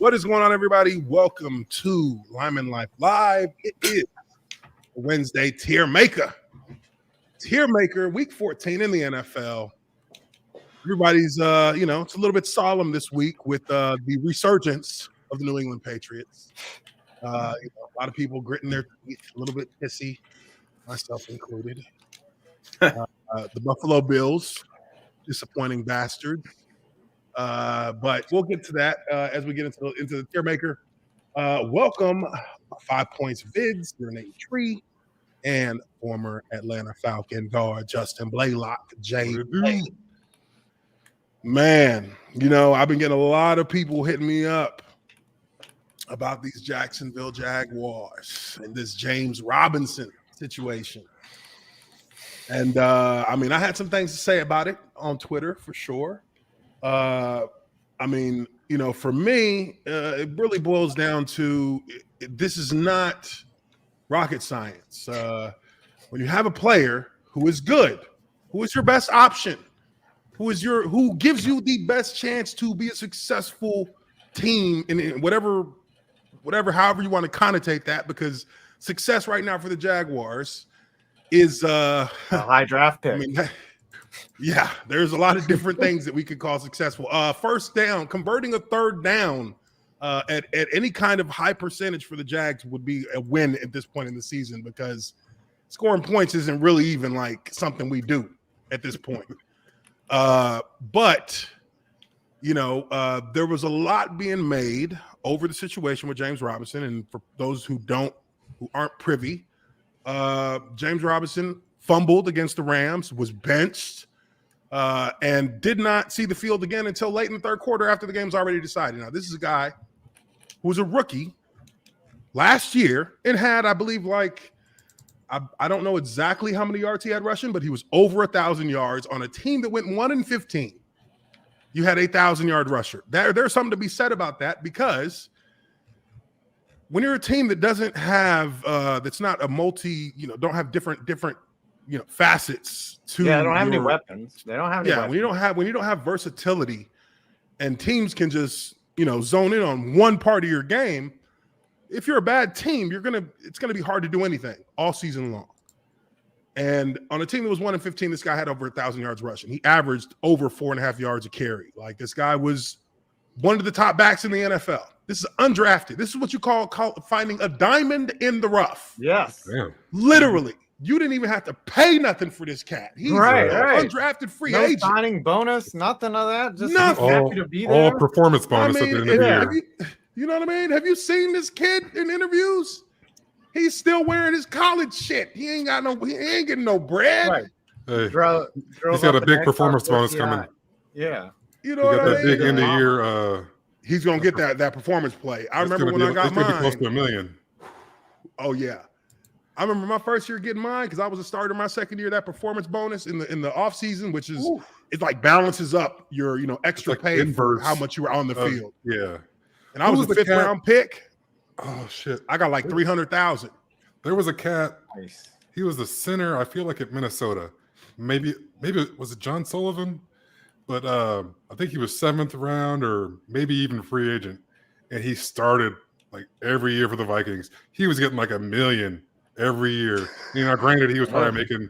What is going on, everybody? Welcome to Lineman Life Live. It is Wednesday Tiermaker. Tiermaker, week 14 in the NFL. Everybody's, it's a little bit solemn this week with the resurgence of the New England Patriots. A lot of people gritting their teeth, a little bit pissy, myself included. The Buffalo Bills, disappointing bastards. But we'll get to that as we get into the Tiermaker. Welcome, 5 Points Vids, UrinatingTree, and former Atlanta Falcon guard Justin Blaylock. Man, I've been getting a lot of people hitting me up about these Jacksonville Jaguars and this James Robinson situation. And I had some things to say about it on Twitter for sure. For me, it really boils down to this is not rocket science. When you have a player who is good, who is your best option, who gives you the best chance to be a successful team in whatever, however you want to connotate that, because success right now for the Jaguars is a high draft pick. Yeah, there's a lot of different things that we could call successful. First down, converting a third down at any kind of high percentage for the Jags would be a win at this point in the season, because scoring points isn't really even like something we do at this point. But there was a lot being made over the situation with James Robinson, and for those who aren't privy, James Robinson fumbled against the Rams, was benched, and did not see the field again until late in the third quarter after the game's already decided. Now, this is a guy who was a rookie last year and had, I believe, I don't know exactly how many yards he had rushing, but he was over 1,000 yards on a team that went 1-15. You had a 1,000-yard rusher. There's something to be said about that, because when you're a team that doesn't have, that's not a don't have different facets to. Yeah, they don't have any weapons. They don't have any weapons. when you don't have versatility, and teams can just zone in on one part of your game. If you're a bad team, it's gonna be hard to do anything all season long. And on a team that was 1-15, this guy had over 1,000 yards rushing. He averaged over 4.5 yards a carry. Like, this guy was one of the top backs in the NFL. This is undrafted. This is what you call finding a diamond in the rough. Yes. Damn. Literally. You didn't even have to pay nothing for this cat. He's right. undrafted free agent. No signing bonus, nothing of that. Just nothing. Happy to be there. All performance bonus at the end of the year. You know what I mean? Have you seen this kid in interviews? He's still wearing his college shit. He ain't getting no bread. Right. Hey, he's got a big performance bonus coming. Yeah. You know what I mean? That big end of year. He's gonna get that performance play. I remember when I got mine. It's gonna be close to $1 million. Oh yeah, I remember my first year getting mine, because I was a starter my second year. That performance bonus in the off season, which is it like balances up your extra pay for how much you were on the field. Yeah, and I was a fifth round pick. Oh shit! I got like 300,000. There was a cat. Nice. He was the center. I feel like at Minnesota. Maybe was it John Sullivan? But I think he was 7th round or maybe even free agent, and he started like every year for the Vikings. He was getting like $1 million every year. Granted, he was probably making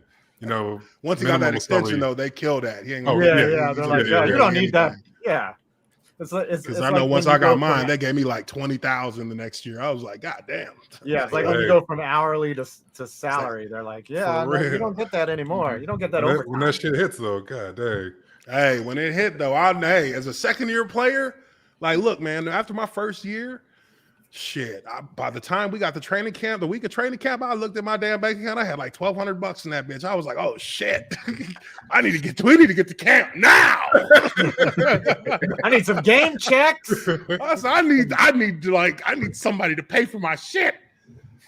once he got that extension though, they killed that. He ain't gonna They're like, you don't need that. Yeah. Because I know once I got mine, they gave me like 20,000 the next year. I was like, God damn. Yeah, it's like when you go from hourly to salary, they're like, you don't get that anymore. You don't get that overtime. When that shit hits though, God dang. Hey, when it hit though, as a second-year player, like, look, man, after my first year, by the time we got the training camp, the week of training camp, I looked at my damn bank account. I had like $1,200 in that bitch. I was like, oh shit, we need to get to camp now. I need some game checks. I need somebody to pay for my shit.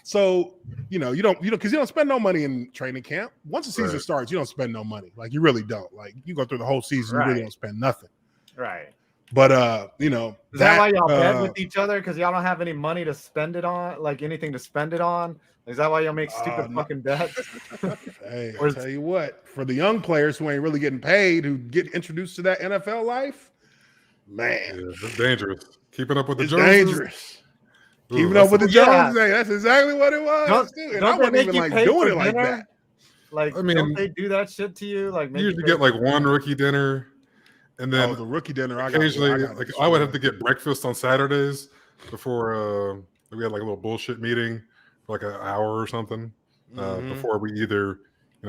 So, you don't because you don't spend no money in training camp. Once the season starts, you don't spend no money. Like, you really don't. Like, you go through the whole season, you really don't spend nothing. Right. But is that why y'all bet with each other? Because y'all don't have any money to spend it on, like anything to spend it on? Is that why y'all make stupid fucking bets? Hey, I'll tell you what, for the young players who ain't really getting paid, who get introduced to that NFL life, Man, it's dangerous. Keeping up with the it's Joneses. dangerous. Ooh, Keeping up with the Joneses. Yeah. That's exactly what it was. Dude. And I Don't they wasn't make even you like pay doing for it like dinner? that. Like, I mean, don't they do that shit to you? Like, You make you usually pay get like for one dinner? rookie dinner, and then The rookie dinner. occasionally, I would have to get breakfast on Saturdays before we had like a little bullshit meeting for like an hour or something before we either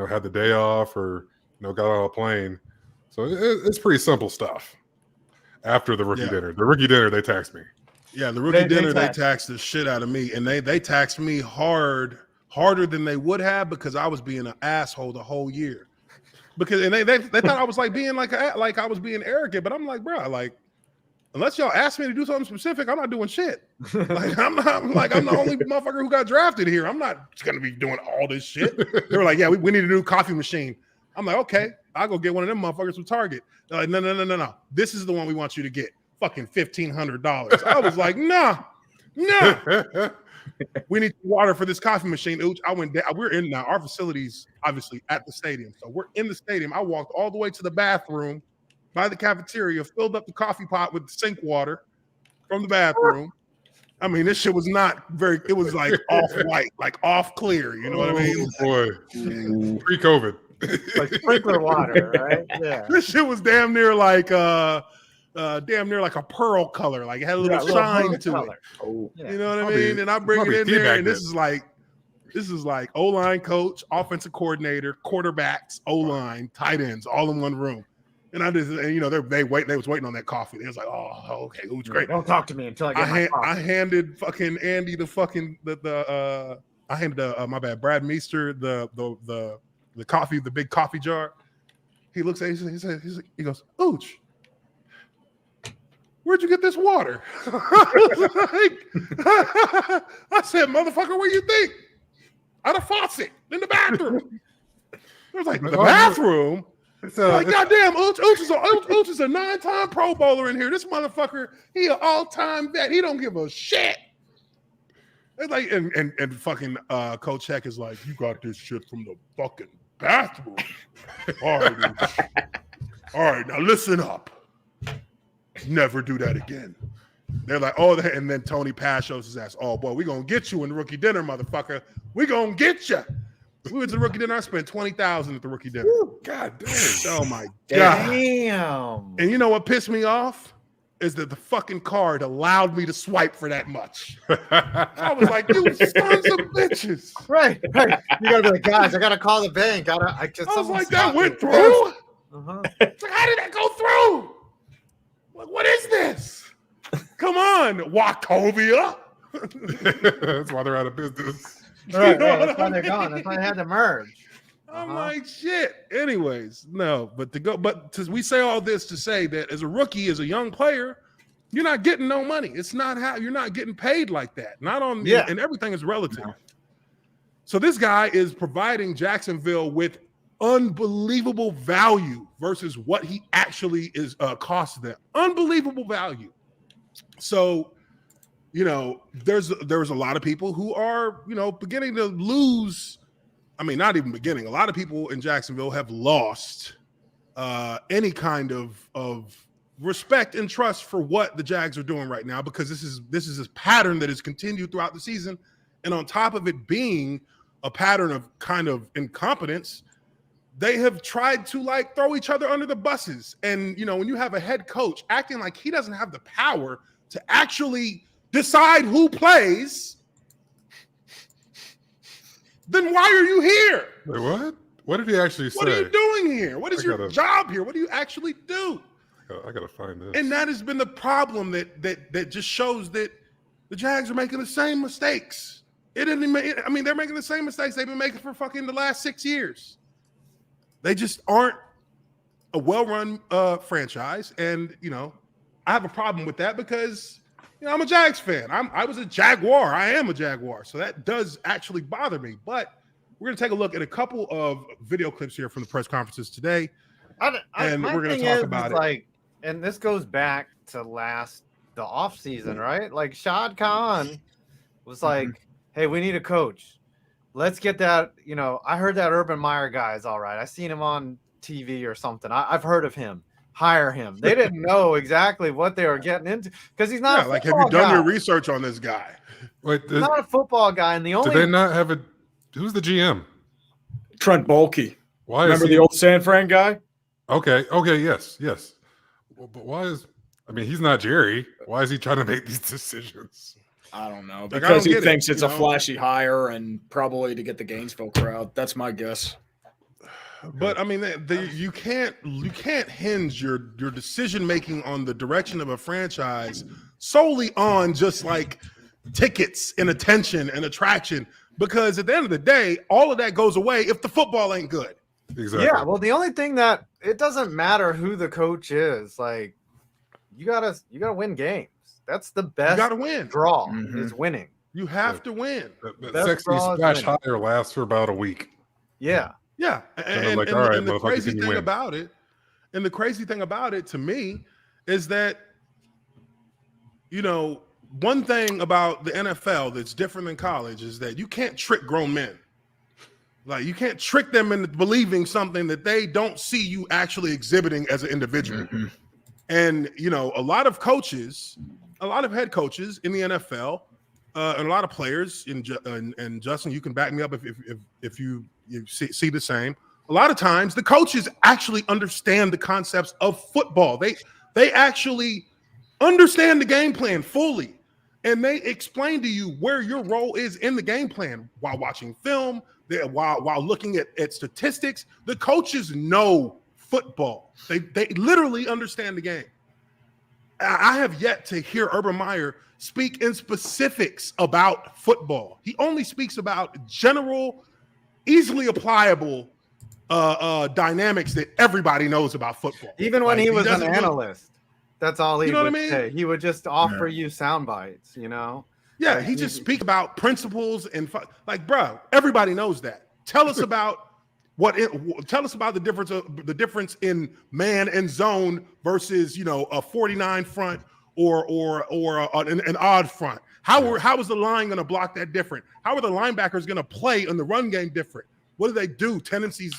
had the day off or got on a plane. So it's pretty simple stuff. After the rookie dinner, they taxed me. Yeah, the rookie dinner they taxed the shit out of me, and they taxed me harder than they would have because I was being an asshole the whole year. Because they thought I was like being like I was being arrogant, but I'm like, bro, like unless y'all ask me to do something specific, I'm not doing shit. Like I'm the only motherfucker who got drafted here. I'm not gonna be doing all this shit. They were like, yeah, we need a new coffee machine. I'm like, okay, I'll go get one of them motherfuckers from Target. They're like, no. This is the one we want you to get. Fucking $1,500. I was like, nah. We need water for this coffee machine. Uche, I went down. We're in now. Our facility's obviously at the stadium. So we're in the stadium. I walked all the way to the bathroom by the cafeteria, filled up the coffee pot with sink water from the bathroom. I mean, this shit was not very, it was like off-white, like off-clear. You know what I mean? Boy, pre-COVID. Like sprinkler water, right? Yeah. This shit was damn near like a pearl color. Like it had a little shine to it. Oh, yeah. You know what I mean? And I bring it in there, and this is like O-line coach, offensive coordinator, quarterbacks, O-line, tight ends, all in one room. And I just, and they was waiting on that coffee. They was like, oh, okay, it was great. Don't talk to me until I get my coffee. I handed fucking Andy I handed Brad Meester the coffee, the big coffee jar. He looks at it, he goes, Uche, where'd you get this water? I said, motherfucker, where you think? Out of faucet in the bathroom. It was like, the bathroom? Like, goddamn, Uche is a 9-time Pro Bowler in here. This motherfucker, he an all-time vet. He don't give a shit. It's like, and fucking Coach Heck is like, you got this shit from the fucking bathroom. All right, now listen up. Never do that again. They're like, oh, and then Tony Pass shows his ass. Oh boy, we gonna get you in the rookie dinner, motherfucker. We gonna get you. We went to the rookie dinner. I spent $20,000 at the rookie dinner. Ooh, God damn! Oh my god! Damn! And you know what pissed me off is that the fucking card allowed me to swipe for that much. I was like, you sons of bitches! Right. You gotta be like, guys, I gotta call the bank. I was like, that went through. It's like, how did that go through? Like, what is this? Come on, Wachovia. That's why they're out of business. Right, that's why they're gone. That's why they had to merge. I'm like, shit. Anyways, no, but we say all this to say that as a rookie, as a young player, you're not getting no money. It's not how you're not getting paid like that. Not on, and everything is relative. No. So this guy is providing Jacksonville with unbelievable value versus what he actually is cost them. Unbelievable value. So, there's a lot of people who are, beginning to lose. I mean, not even beginning. A lot of people in Jacksonville have lost any kind of respect and trust for what the Jags are doing right now, because this is a pattern that has continued throughout the season. And on top of it being a pattern of kind of incompetence, they have tried to like throw each other under the buses. And, when you have a head coach acting like he doesn't have the power to actually decide who plays, then why are you here? Wait, what? What did he actually say? What are you doing here? What is your job here? What do you actually do? I gotta find this. And that has been the problem that just shows that the Jags are making the same mistakes. They're making the same mistakes they've been making for fucking the last 6 years. They just aren't a well-run franchise. And, I have a problem with that because, I'm a Jags fan. I was a Jaguar. I am a Jaguar. So that does actually bother me. But we're going to take a look at a couple of video clips here from the press conferences today. And we're going to talk about it. Like, and this goes back to the off season, right? Like Shad Khan was like, hey, we need a coach. Let's get that. I heard that Urban Meyer guy is all right. I seen him on TV or something. I've heard of him. hire him. They didn't know exactly what they were getting into because he's not. Yeah, like have you done your research on this guy? Wait, He's not a football guy, and the only do they not have a? Who's the GM? Trent Baalke. Why Remember is he, the old San Fran guy? Okay, yes. Well, but why is? I mean, he's not Jerry. Why is he trying to make these decisions? I don't know. Like, Because he get thinks it, it's you a know? flashy hire and probably to get the Gainesville crowd. That's my guess. But I mean, you can't hinge your decision making on the direction of a franchise solely on just like tickets and attention and attraction, because at the end of the day, all of that goes away if the football ain't good. Exactly. Yeah, well, the only thing that it doesn't matter who the coach is, like you gotta win games. That's the best. You gotta win. Draw is winning. You have to win. That Best sexy draw is splash winning. higher lasts for about a week. Yeah. Yeah, and, like, and all right, and the motherfucker, crazy can you thing win? about it, to me, is that one thing about the NFL that's different than college is that you can't trick grown men. Like you can't trick them into believing something that they don't see you actually exhibiting as an individual. And a lot of coaches, a lot of head coaches in the NFL, and a lot of players, and Justin, you can back me up if you see the same. A lot of times, the coaches actually understand the concepts of football. They actually understand the game plan fully, and they explain to you where your role is in the game plan while watching film, while looking at statistics. The coaches know football. They literally understand the game. I have yet to hear Urban Meyer speak in specifics about football. He only speaks about general, easily applicable dynamics that everybody knows about football. Even when he was an doesn't really- analyst, that's all he You know would what I mean? say. He would just offer you sound bites, Yeah, he just speaks about principles and like, bro, everybody knows that. Tell us about tell us about the difference in man and zone versus a 49 front or an odd front. How is the line going to block that different? How are the linebackers going to play in the run game different? What do they do? Tendencies,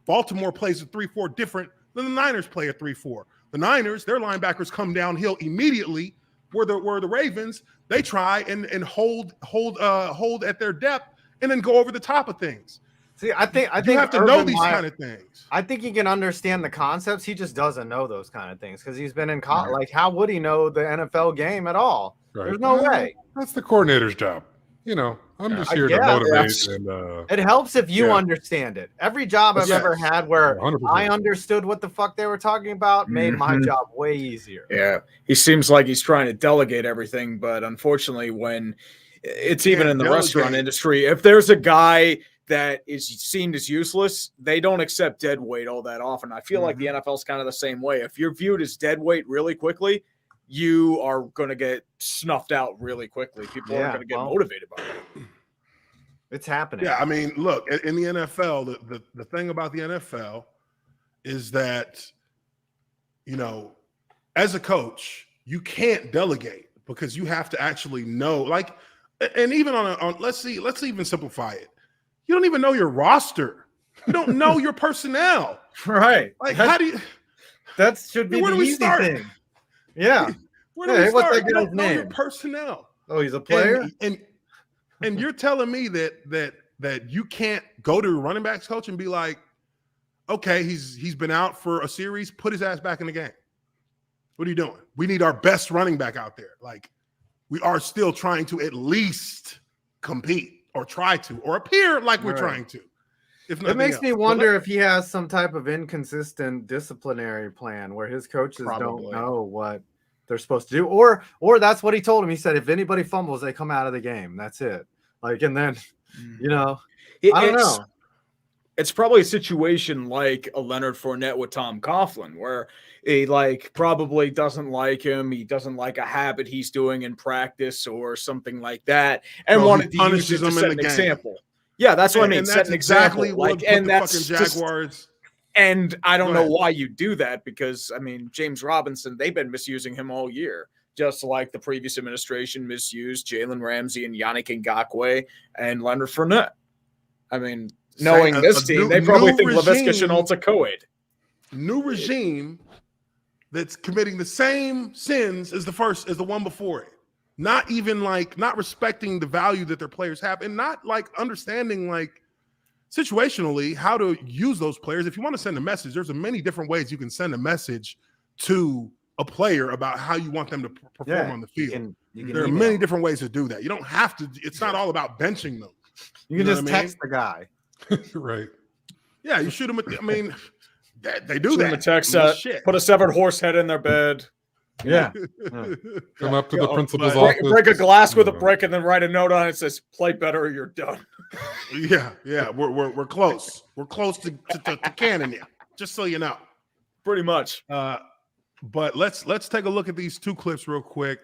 Baltimore plays a 3-4 different than the Niners play a 3-4. The Niners, their linebackers come downhill immediately. Where the Ravens, they try and hold at their depth and then go over the top of things. See, I think you have to know Urban these Meyer- kind of things. I think he can understand the concepts. He just doesn't know those kind of things because he's been in college. Like, how would he know the NFL game at all? Right. There's no way. That's the coordinator's job. I'm just here to Yeah, motivate and It helps if you Yeah. understand it. Every job I've Yes. ever had where 100%. I understood what the fuck they were talking about made my job way easier. Yeah. He seems like he's trying to delegate everything, but unfortunately, when it's even in the restaurant industry, if there's a guy that is seen as useless, they don't accept dead weight all that often. I feel like the NFL is kind of the same way. If you're viewed as dead weight really quickly, you are going to get snuffed out really quickly. People aren't going to get motivated by it. It's happening. Yeah, I mean, look, in the NFL, the thing about the NFL is that, as a coach, you can't delegate because you have to actually know, like, and even on let's even simplify it. You don't even know your roster. You don't know your personnel. Right. Like, how do you? That should be Where the do we easy start? thing. Yeah. Where do we Hey, what's start? that You don't guy's know your name? personnel. Oh, he's a player? And you're telling me that you can't go to a running backs coach and be like, okay, he's been out for a series, put his ass back in the game. What are you doing? We need our best running back out there. Like, we are still trying to at least compete or try to or appear like we're trying to. If it makes me wonder if he has some type of inconsistent disciplinary plan where his coaches don't know what they're supposed to do, or that's what he told him. He said, if anybody fumbles, they come out of the game. That's it. Like, and then, I don't know. It's probably a situation like a Leonard Fournette with Tom Coughlin, where he probably doesn't like him. He doesn't like a habit he's doing in practice or something like that, and wanted to use it to set an example. Yeah, that's what I mean. Set an exactly example. and that's the fucking Jaguars. And I don't know why you do that because, I mean, James Robinson, they've been misusing him all year, just like the previous administration misused Jalen Ramsey and Yannick Ngakoue and Leonard Fournette. I mean, knowing this team, they probably think Laviska Shenault's a co-ed. New regime, that's committing the same sins as the one before it. Not even like not respecting the value that their players have, and not like understanding like situationally how to use those players. If you want to send a message, there's many different ways you can send a message to a player about how you want them to perform on the field. There are many different ways to do that. You don't have to. It's not all about benching them. You can just text the guy. Right. Yeah, you shoot them. I mean, they do Shoot that. them a text, put a severed horse head in their bed. Yeah. Come up to the principal's office. Break a glass with a brick and then write a note on it that says, play better or you're done. Yeah. We're close. We're close to cannon here, just so you know. Pretty much. But let's take a look at these two clips real quick.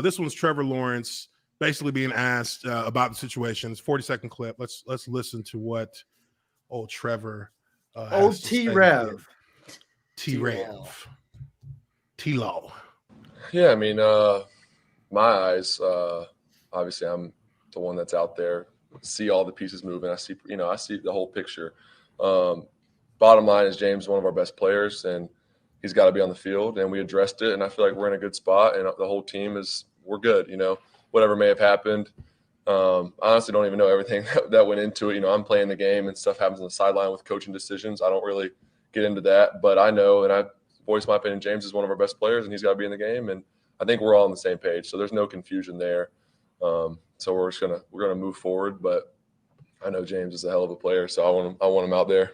This one's Trevor Lawrence basically being asked about the situation. It's a 40-second clip. Let's listen to what old Trevor T-Rev. T-Law. Yeah, I mean, my eyes, obviously I'm the one that's out there, see all the pieces moving. I see the whole picture. Bottom line is James is one of our best players, and he's got to be on the field, and we addressed it, and I feel like we're in a good spot, and the whole team we're good, whatever may have happened. I honestly don't even know everything that went into it. I'm playing the game and stuff happens on the sideline with coaching decisions. I don't really get into that, but I know, and I voice my opinion, James is one of our best players and he's got to be in the game. And I think we're all on the same page. So there's no confusion there. So we're going to move forward, but I know James is a hell of a player. So I want him out there.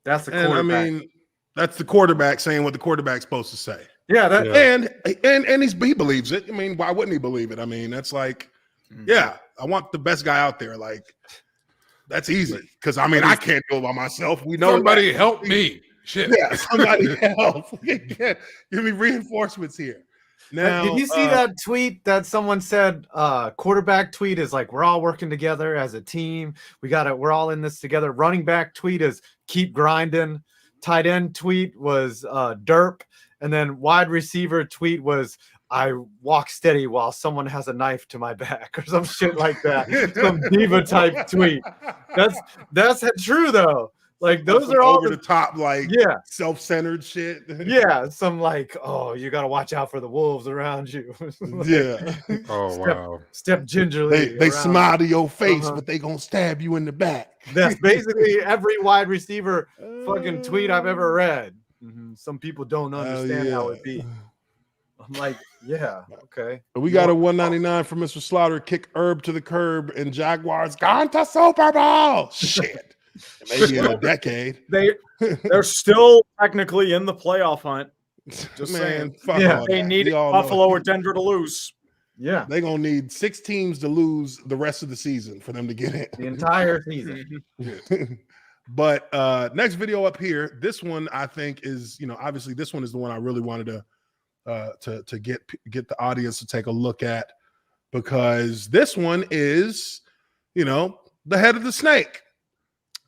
That's the quarterback. I mean, that's the quarterback saying what the quarterback's supposed to say. Yeah. And he believes it. I mean, why wouldn't he believe it? I mean, that's like, yeah, I want the best guy out there. Like, that's easy. Because, I mean, I can't do it by myself. We know somebody help me. Shit. Yeah, somebody help. Give me reinforcements here. Now, did you see that tweet that someone said? Quarterback tweet is like, we're all working together as a team. We're all in this together. Running back tweet is keep grinding. Tight end tweet was derp. And then wide receiver tweet was, I walk steady while someone has a knife to my back or some shit like that. Some diva type tweet. That's true though. Like those are all over the top, like self-centered shit. Yeah, some like, oh, you got to watch out for the wolves around you. Yeah. Oh wow. Step gingerly. They smile to your face, but they gonna stab you in the back. That's basically every wide receiver fucking tweet I've ever read. Some people don't understand how it be. I'm like, yeah, okay. We got a 199 from Mr. Slaughter. Kick Herb to the curb, and Jaguars gone to Super Bowl. Shit. Maybe in a decade. They're still technically in the playoff hunt. Just saying. They need Buffalo or Denver to lose. Yeah. They're going to need 6 teams to lose the rest of the season for them to get in. The entire season. But next video up here, this one I think is, obviously this one is the one I really wanted to get the audience to take a look at, because this one is, the head of the snake.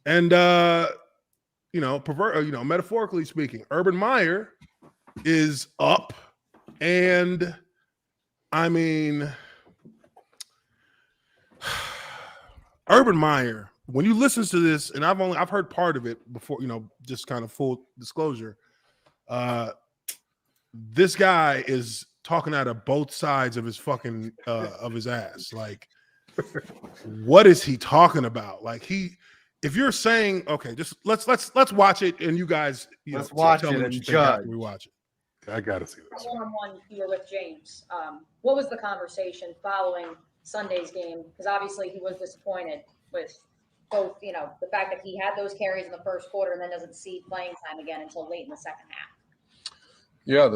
And metaphorically speaking, Urban Meyer is up, and I mean, Urban Meyer, when you listen to this, and I've heard part of it before, just kind of full disclosure, this guy is talking out of both sides of his fucking of his ass. Like, what is he talking about? Like if you're saying, okay, just let's watch it, and you guys, let's watch it and judge. We watch it. I gotta see this. One-on-one you were with James. What was the conversation following Sunday's game? Because obviously he was disappointed with both, the fact that he had those carries in the first quarter and then doesn't see playing time again until late in the second half. Yeah,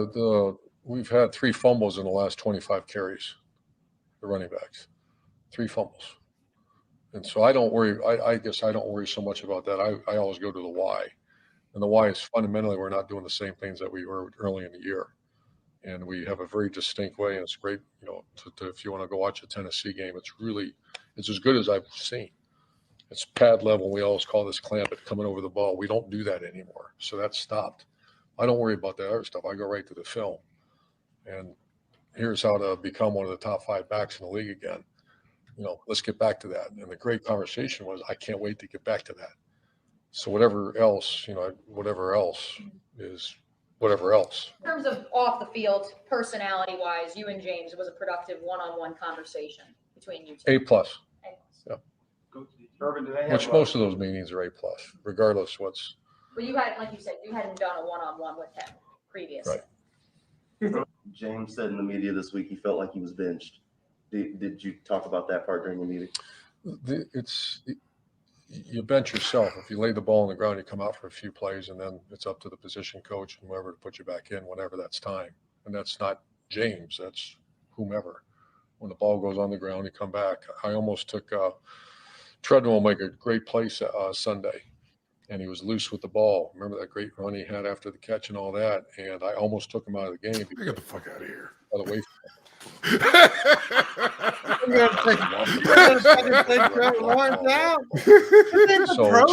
we've had 3 fumbles in the last 25 carries. The running backs, 3 fumbles. And so I don't worry. I guess I don't worry so much about that. I always go to the why. And the why is fundamentally we're not doing the same things that we were early in the year. And we have a very distinct way. And it's great, if you want to go watch a Tennessee game, it's as good as I've seen. It's pad level. We always call this clamp it coming over the ball. We don't do that anymore. So that's stopped. I don't worry about that other stuff. I go right to the film. And here's how to become one of the top 5 backs in the league again. Let's get back to that. And the great conversation was, I can't wait to get back to that. So whatever else is whatever else. In terms of off the field, personality-wise, you and James, it was a productive one-on-one conversation between you two. A+. Yeah. Urban, do they have Which most of those meetings are A+, regardless what's. But you had, like you said, you hadn't done a one-on-one with him previously. Right. James said in the media this week he felt like he was benched. Did you talk about that part during the meeting? You bench yourself. If you lay the ball on the ground, you come out for a few plays, and then it's up to the position coach and whoever to put you back in whenever that's time. And that's not James. That's whomever. When the ball goes on the ground, you come back. I almost took Treadwell make a great play Sunday, and he was loose with the ball. Remember that great run he had after the catch and all that? And I almost took him out of the game. Get the fuck out of here. Got away So it's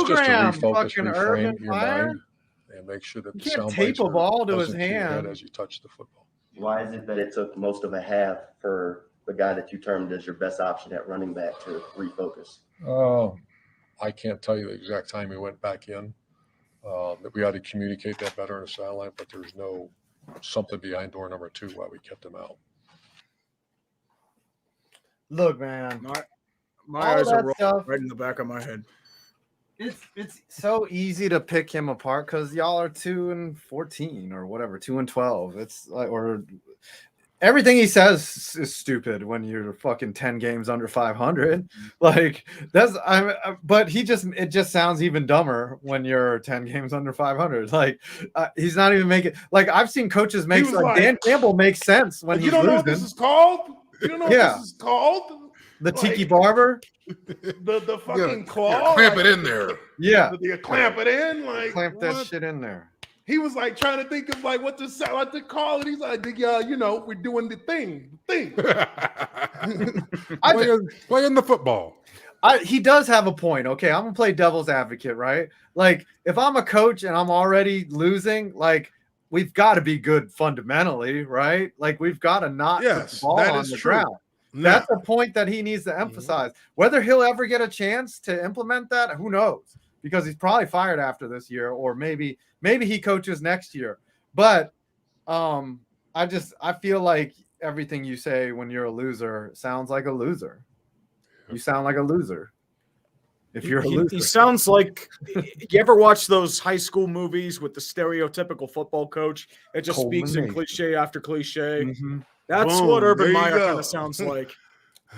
just to refocus, reframe your mind, and make sure that the can't sound tape bites a ball to are his buzzing through your head hand. as you touch the football. Why is it that it took most of a half for the guy that you termed as your best option at running back to refocus? I can't tell you the exact time he went back in. That we had to communicate that better in the sideline, but there's no something behind door number 2 why we kept him out. Look, man, My all eyes are that rolling stuff. right in the back of my head. It's so easy to pick him apart because y'all are 2-14 or whatever, 2-12. It's like, or everything he says is stupid when you're fucking 10 games under 500. Like but it just sounds even dumber when you're 10 games under 500. Like he's not even making, like I've seen coaches make, like Dan Campbell makes sense when he's you don't losing. know what this is called? You don't know what this is called? The Tiki Barber? The fucking claw? Clamp it in there. Yeah. You clamp it in? Like, Clamp that shit in there. He was like trying to think of like what to call it. He's like, we're doing the thing. Playing the football. He does have a point. Okay, I'm gonna play devil's advocate, right? Like, if I'm a coach and I'm already losing, like, we've got to be good fundamentally, right? Like, we've got to not put the ball on the ground. That's a point that he needs to emphasize. Whether he'll ever get a chance to implement that, who knows? Because he's probably fired after this year, or maybe he coaches next year. But I feel like everything you say when you're a loser sounds like a loser. You sound like a loser. If you're a loser. He sounds like, you ever watch those high school movies with the stereotypical football coach that just speaks in cliche after cliche? Mm-hmm. That's what Urban Meyer kind of sounds like.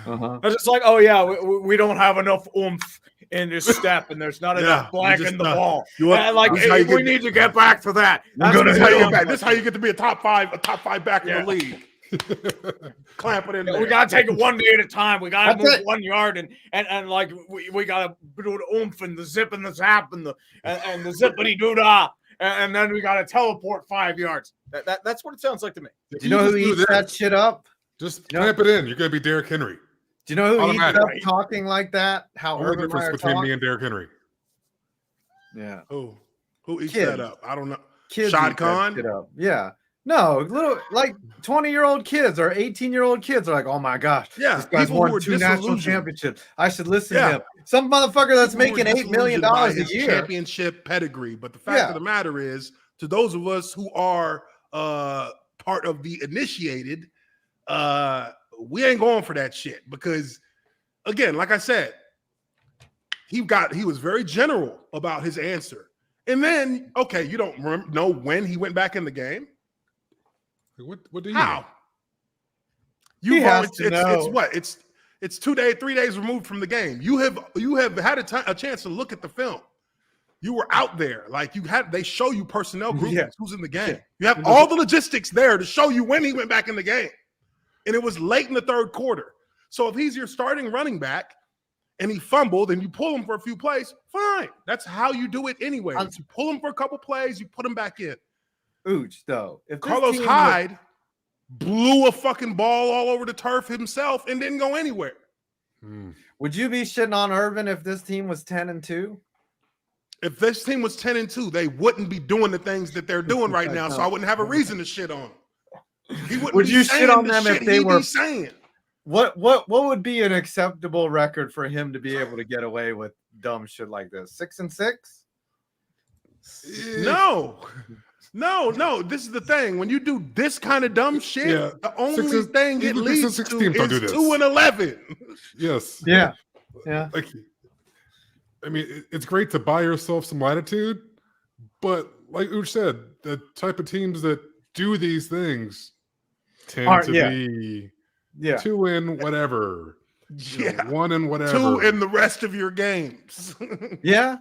It's just like, oh yeah, we don't have enough oomph in his step, and there's not enough black in the ball. We need to get back for that. This is how you get to be a top five back in the league. Clamp it in there. We gotta take it one day at a time. We gotta move 1 yard, and like we gotta do the oomph and the zip and the zap and the zippity doo dah, and then we gotta teleport 5 yards. That's what it sounds like to me. Do you know who eats that shit up? Just clamp it in. You're gonna be Derrick Henry. Do you know who eats up talking like that? How Only difference between me and Derrick Henry. Yeah. Who eats that up? I don't know. Kids Shad eat Khan? that shit up. Yeah. No, little like 20-year-old kids or 18-year-old kids are like, oh my gosh, this guy's won 2 national championships. I should listen to him. Some motherfucker that's making $8 million a year. Championship pedigree. But the fact of the matter is, to those of us who are part of the initiated, we ain't going for that shit, because again, like I said, he was very general about his answer. And then, okay, you don't know when he went back in the game. What do you How? know? It's 3 days removed from the game. You have had a chance to look at the film. You were out there, like they show you personnel groupings, who's in the game. You have all the logistics there to show you when he went back in the game. And it was late in the third quarter. So if he's your starting running back and he fumbled and you pull him for a few plays, fine. That's how you do it anyway. You pull him for a couple plays, you put him back in. Uche, though. If Carlos Hyde blew a fucking ball all over the turf himself and didn't go anywhere. Would you be shitting on Urban if this team was 10-2? If this team was 10-2, they wouldn't be doing the things that they're doing right now, so I wouldn't have a reason to shit on them. Would you shit on them if they were saying? What would be an acceptable record for him to be able to get away with dumb shit like this? 6-6? No. No. This is the thing. When you do this kind of dumb shit, Yeah. the only thing it even leads six to teams don't do is this. 2-11. Yes. Yeah. Like, I mean, it's great to buy yourself some latitude, but like Uche said, the type of teams that do these things tend to be 2 in whatever. Yeah. 1 in whatever. 2 in the rest of your games. Yeah.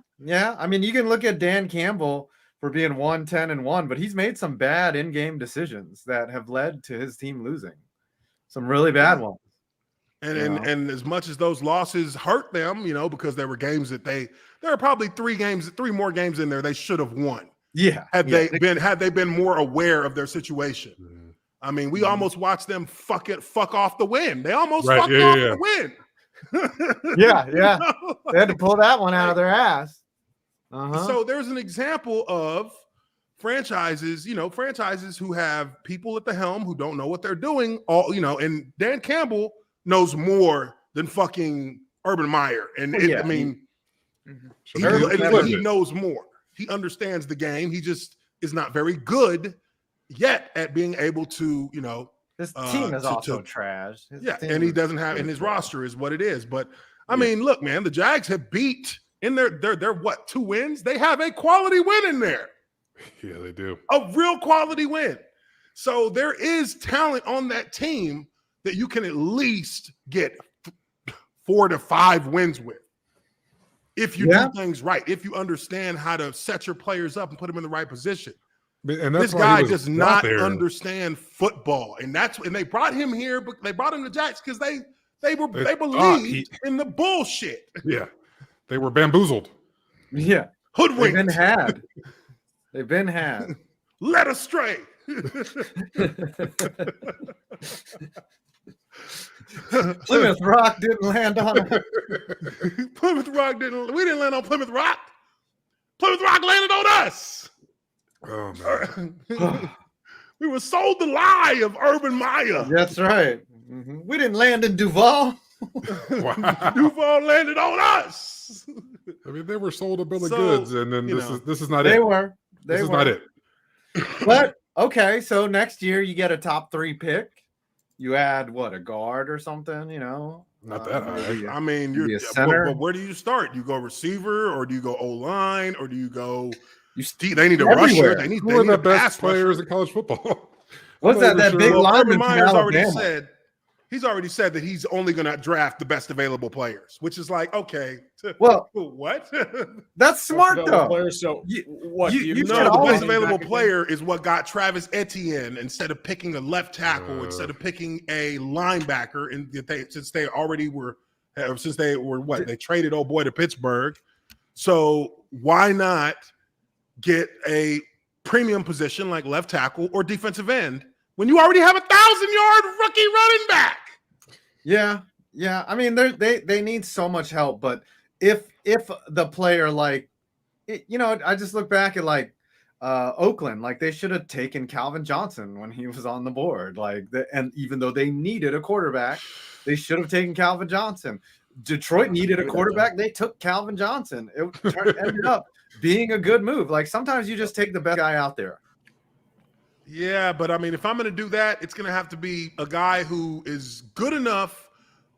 I mean, you can look at Dan Campbell for being 1-10-1, but he's made some bad in-game decisions that have led to his team losing. Some really bad ones. And as much as those losses hurt them, because there were games that there are probably 3 more games in there they should have won. Yeah. Had they been more aware of their situation. Mhm. I mean, we almost watched them fuck off the win. They almost Right, fucked off the win. Yeah. They had to pull that one out of their ass. So there's an example of franchises who have people at the helm who don't know what they're doing. And Dan Campbell knows more than fucking Urban Meyer. And I mean, he knows more. He understands the game. He just is not very good yet at being able to, his team is also trash. And he doesn't have, and his roster is what it is. But I mean, look, man, the Jags have beat in they're what, 2 wins? They have a quality win in there. Yeah, they do. A real quality win. So there is talent on that team that you can at least get 4 to 5 wins with. If you do things right, if you understand how to set your players up and put them in the right position. And that's this guy does not understand football. And they brought him here, but they brought him to Jax because they believed in the bullshit. Yeah. They were bamboozled. Yeah. Hoodwinked. They've been had. Led astray. Plymouth Rock didn't land on it. We didn't land on Plymouth Rock. Plymouth Rock landed on us. Oh, man. We were sold the lie of Urban Meyer. That's right. Mm-hmm. We didn't land in Duval. Wow. Duval landed on us. I mean, they were sold a bill of goods, and then this is not they it. Were. This is not it. But okay, so next year you get a top 3 pick. You add a guard or something, Not that high. I mean, but where do you start? Do you go receiver, or do you go O-line, or do you go? They need a rusher. They need the best players in college football. What's that big lineman? He's already said that he's only going to draft the best available players, which is like, okay. Well, what? That's smart though. Players, so the best available player is what got Travis Etienne instead of picking a left tackle, instead of picking a linebacker, since they traded old boy to Pittsburgh. So why not get a premium position like left tackle or defensive end when you already have 1,000-yard rookie running back? Yeah. I mean, they need so much help, but if the player I just look back at Oakland, they should have taken Calvin Johnson when he was on the board, and even though they needed a quarterback, they should have taken Calvin Johnson. Detroit needed a quarterback, they took Calvin Johnson. It ended up being a good move. Sometimes you just take the best guy out there. Yeah, but I mean, if I'm going to do that, it's going to have to be a guy who is good enough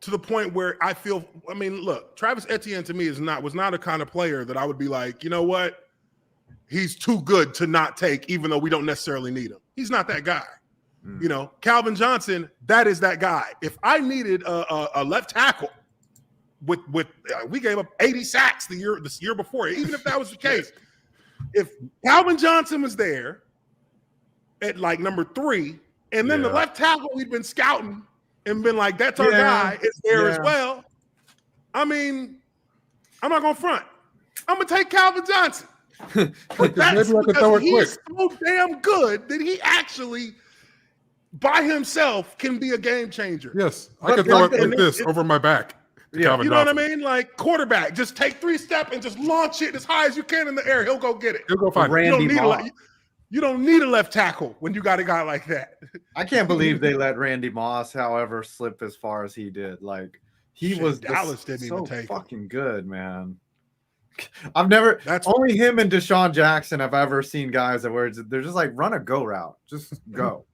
to the point where I feel. I mean, look, Travis Etienne to me was not a kind of player that I would be like, you know what, he's too good to not take, even though we don't necessarily need him. He's not that guy. Calvin Johnson, that is that guy. If I needed a left tackle, we gave up 80 sacks this year before. Even if that was the case, if Calvin Johnson was there at number 3, and then the left tackle we'd been scouting and been like, that's our guy, is there as well. I mean, I'm not gonna front. I'm gonna take Calvin Johnson. But that's because he's so damn good that he actually by himself can be a game changer. Yes, I could throw it like this over my back. Yeah, you know what I mean? Like quarterback, just take 3 steps and just launch it as high as you can in the air. He'll go get it. He'll go find it. You don't need a left tackle when you got a guy like that. I can't believe they let Randy Moss, however, slip as far as he did. He was Dallas didn't even take fucking good, man. Only him and Deshaun Jackson have ever seen guys that where they're just like run a go route, just go,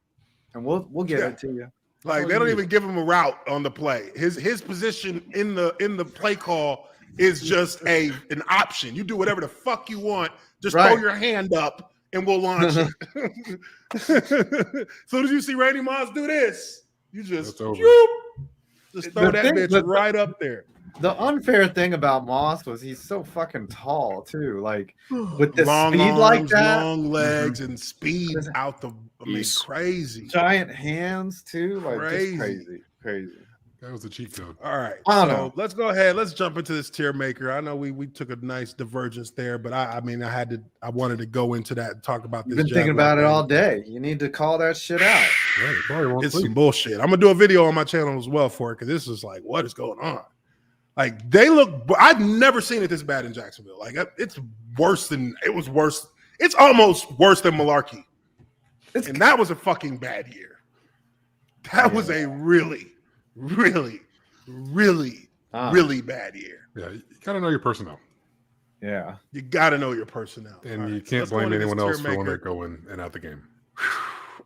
and we'll get it to you. Like they don't even give him a route on the play. His position in the play call is just an option. You do whatever the fuck you want. Just throw your hand up and we'll launch it. As soon as you see Randy Moss do this, you just throw that bitch right up there. The unfair thing about Moss was he's so fucking tall too. Like with the long speed arms, like that, long legs, and speed out the. I mean, crazy. Giant hands too. Like crazy. That was a cheat code. All right, so let's go ahead. Let's jump into this tier maker. I know we took a nice divergence there, but I wanted to go into that and talk about this. You've been thinking about it all day. You need to call that shit out. Yeah, it's some bullshit. I'm gonna do a video on my channel as well for it because this is like, what is going on? Like they look. I've never seen it this bad in Jacksonville. Like it's worse than it was worse. It's almost worse than Malarkey, and that was a fucking bad year. That was a really bad year. Yeah, you gotta know your personnel. Yeah, you gotta know your personnel, and you can't blame anyone else for when they're going and out the game.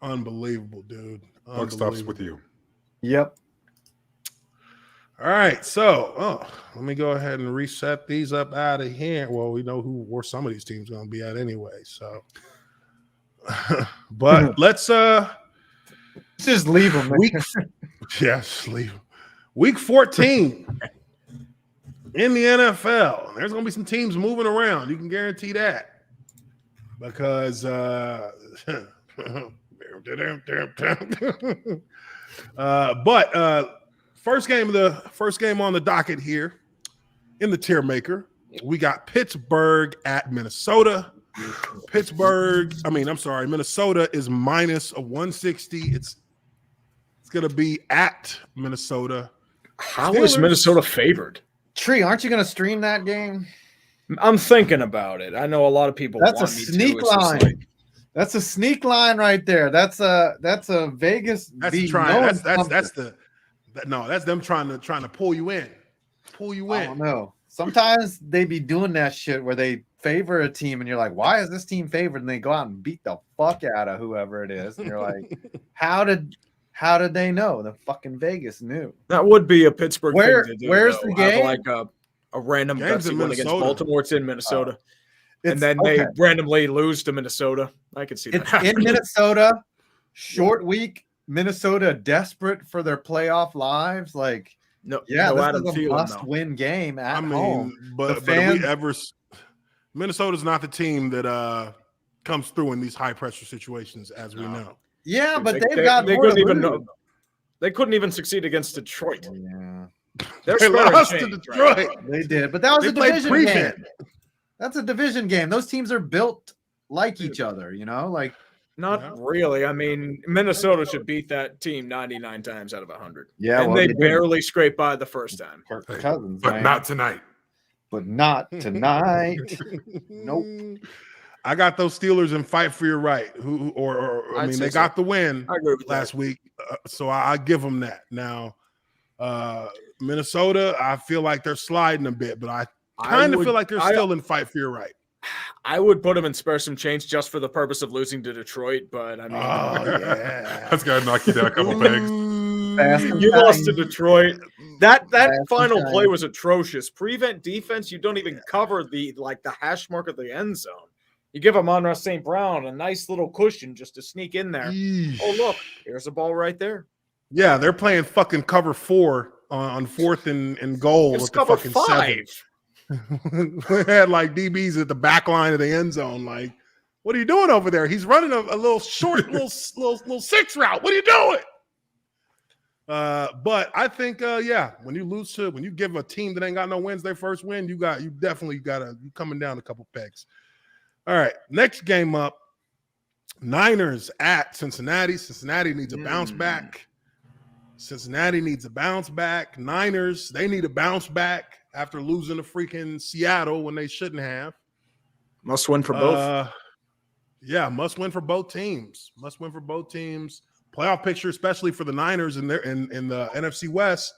Unbelievable, dude. Buck stops with you. Yep. All right, so let me go ahead and reset these up out of here. Well, we know where some of these teams are going to be at anyway. So, but let's just leave them. Yes, leave them. Week 14 in the NFL. There's going to be some teams moving around. You can guarantee that because First game on the docket here in the tier maker, we got Pittsburgh at Minnesota. Minnesota is minus a 160. It's going to be at Minnesota. How is Minnesota favored? Tree, aren't you going to stream that game? I'm thinking about it. I know a lot of people. That's a sneak line. That's a sneak line right there. That's a Vegas. That's them trying to pull you in. I don't know. Sometimes they be doing that shit where they favor a team and you're like, why is this team favored? And they go out and beat the fuck out of whoever it is. And you're like, how did they know? The fucking Vegas knew. That would be a Pittsburgh thing to do. Where's the game? Like a random gutsy win against Baltimore. It's in Minnesota. And then they randomly lose to Minnesota. I could see that. It's in Minnesota. Short week. Minnesota desperate for their playoff lives. Like, this is a must-win game at home. But Minnesota's not the team that comes through in these high-pressure situations, as we know. Yeah, but they couldn't even succeed against Detroit. Yeah, they lost to Detroit. Right? They did, but that was a division game. That's a division game. Those teams are built like each other, like. Not really. I mean, Minnesota should beat that team 99 times out of 100. Yeah, and they barely scraped by the first time. Cousins, but not tonight. But not tonight. Nope. I got those Steelers in fight for your right. They got the win last week, so I give them that. Now, Minnesota, I feel like they're sliding a bit, but I kind of feel like they're still in fight for your right. I would put them in spare some change just for the purpose of losing to Detroit, but I mean, that's got to knock you down a couple pegs. You lost to Detroit. That final play was atrocious. Prevent defense, you don't even cover the hash mark of the end zone. You give Amon-Ra St. Brown a nice little cushion just to sneak in there. Eesh. Oh, look, here's a ball right there. Yeah, they're playing fucking cover 4 on 4th and goal. It's cover 5. We had like DBs at the back line of the end zone. Like, what are you doing over there? He's running a little short, little 6 route. What are you doing? But I think, when you give a team that ain't got no wins their first win, you coming down a couple pegs. All right, next game up, Niners at Cincinnati. Cincinnati needs a bounce back. Niners, they need a bounce back after losing to freaking Seattle when they shouldn't have. Must win for both. Must win for both teams. Playoff picture, especially for the Niners in the NFC West.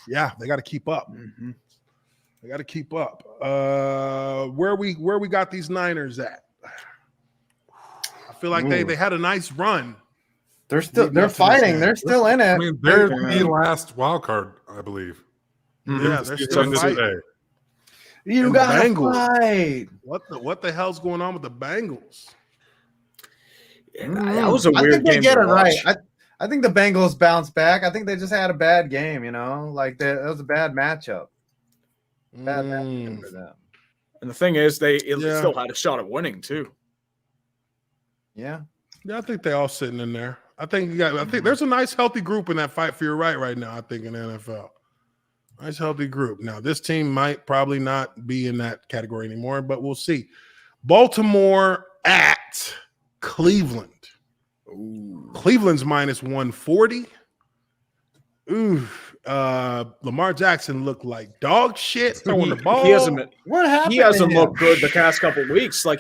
Yeah, they got to keep up. Mm-hmm. I got to keep up. Where we got these Niners at? I feel like they had a nice run. They're fighting. They're still in it. I mean, they're the last wild card, I believe. Yeah, they're still fighting. You got to fight. What the hell's going on with the Bengals? That was a weird I think they game get to it right. watch. I think the Bengals bounce back. I think they just had a bad game, you know? Like that was a bad matchup. Bad matchup for them. And the thing is, they still had a shot at winning too. Yeah. Yeah, I think they all sitting in there. I think there's a nice healthy group in that fight for your right now, I think, in the NFL. Nice healthy group. Now, this team might probably not be in that category anymore, but we'll see. Baltimore at Cleveland. Ooh. Cleveland's minus 140. Ooh. Lamar Jackson looked like dog shit throwing the ball. What happened? He hasn't looked good the past couple of weeks. Like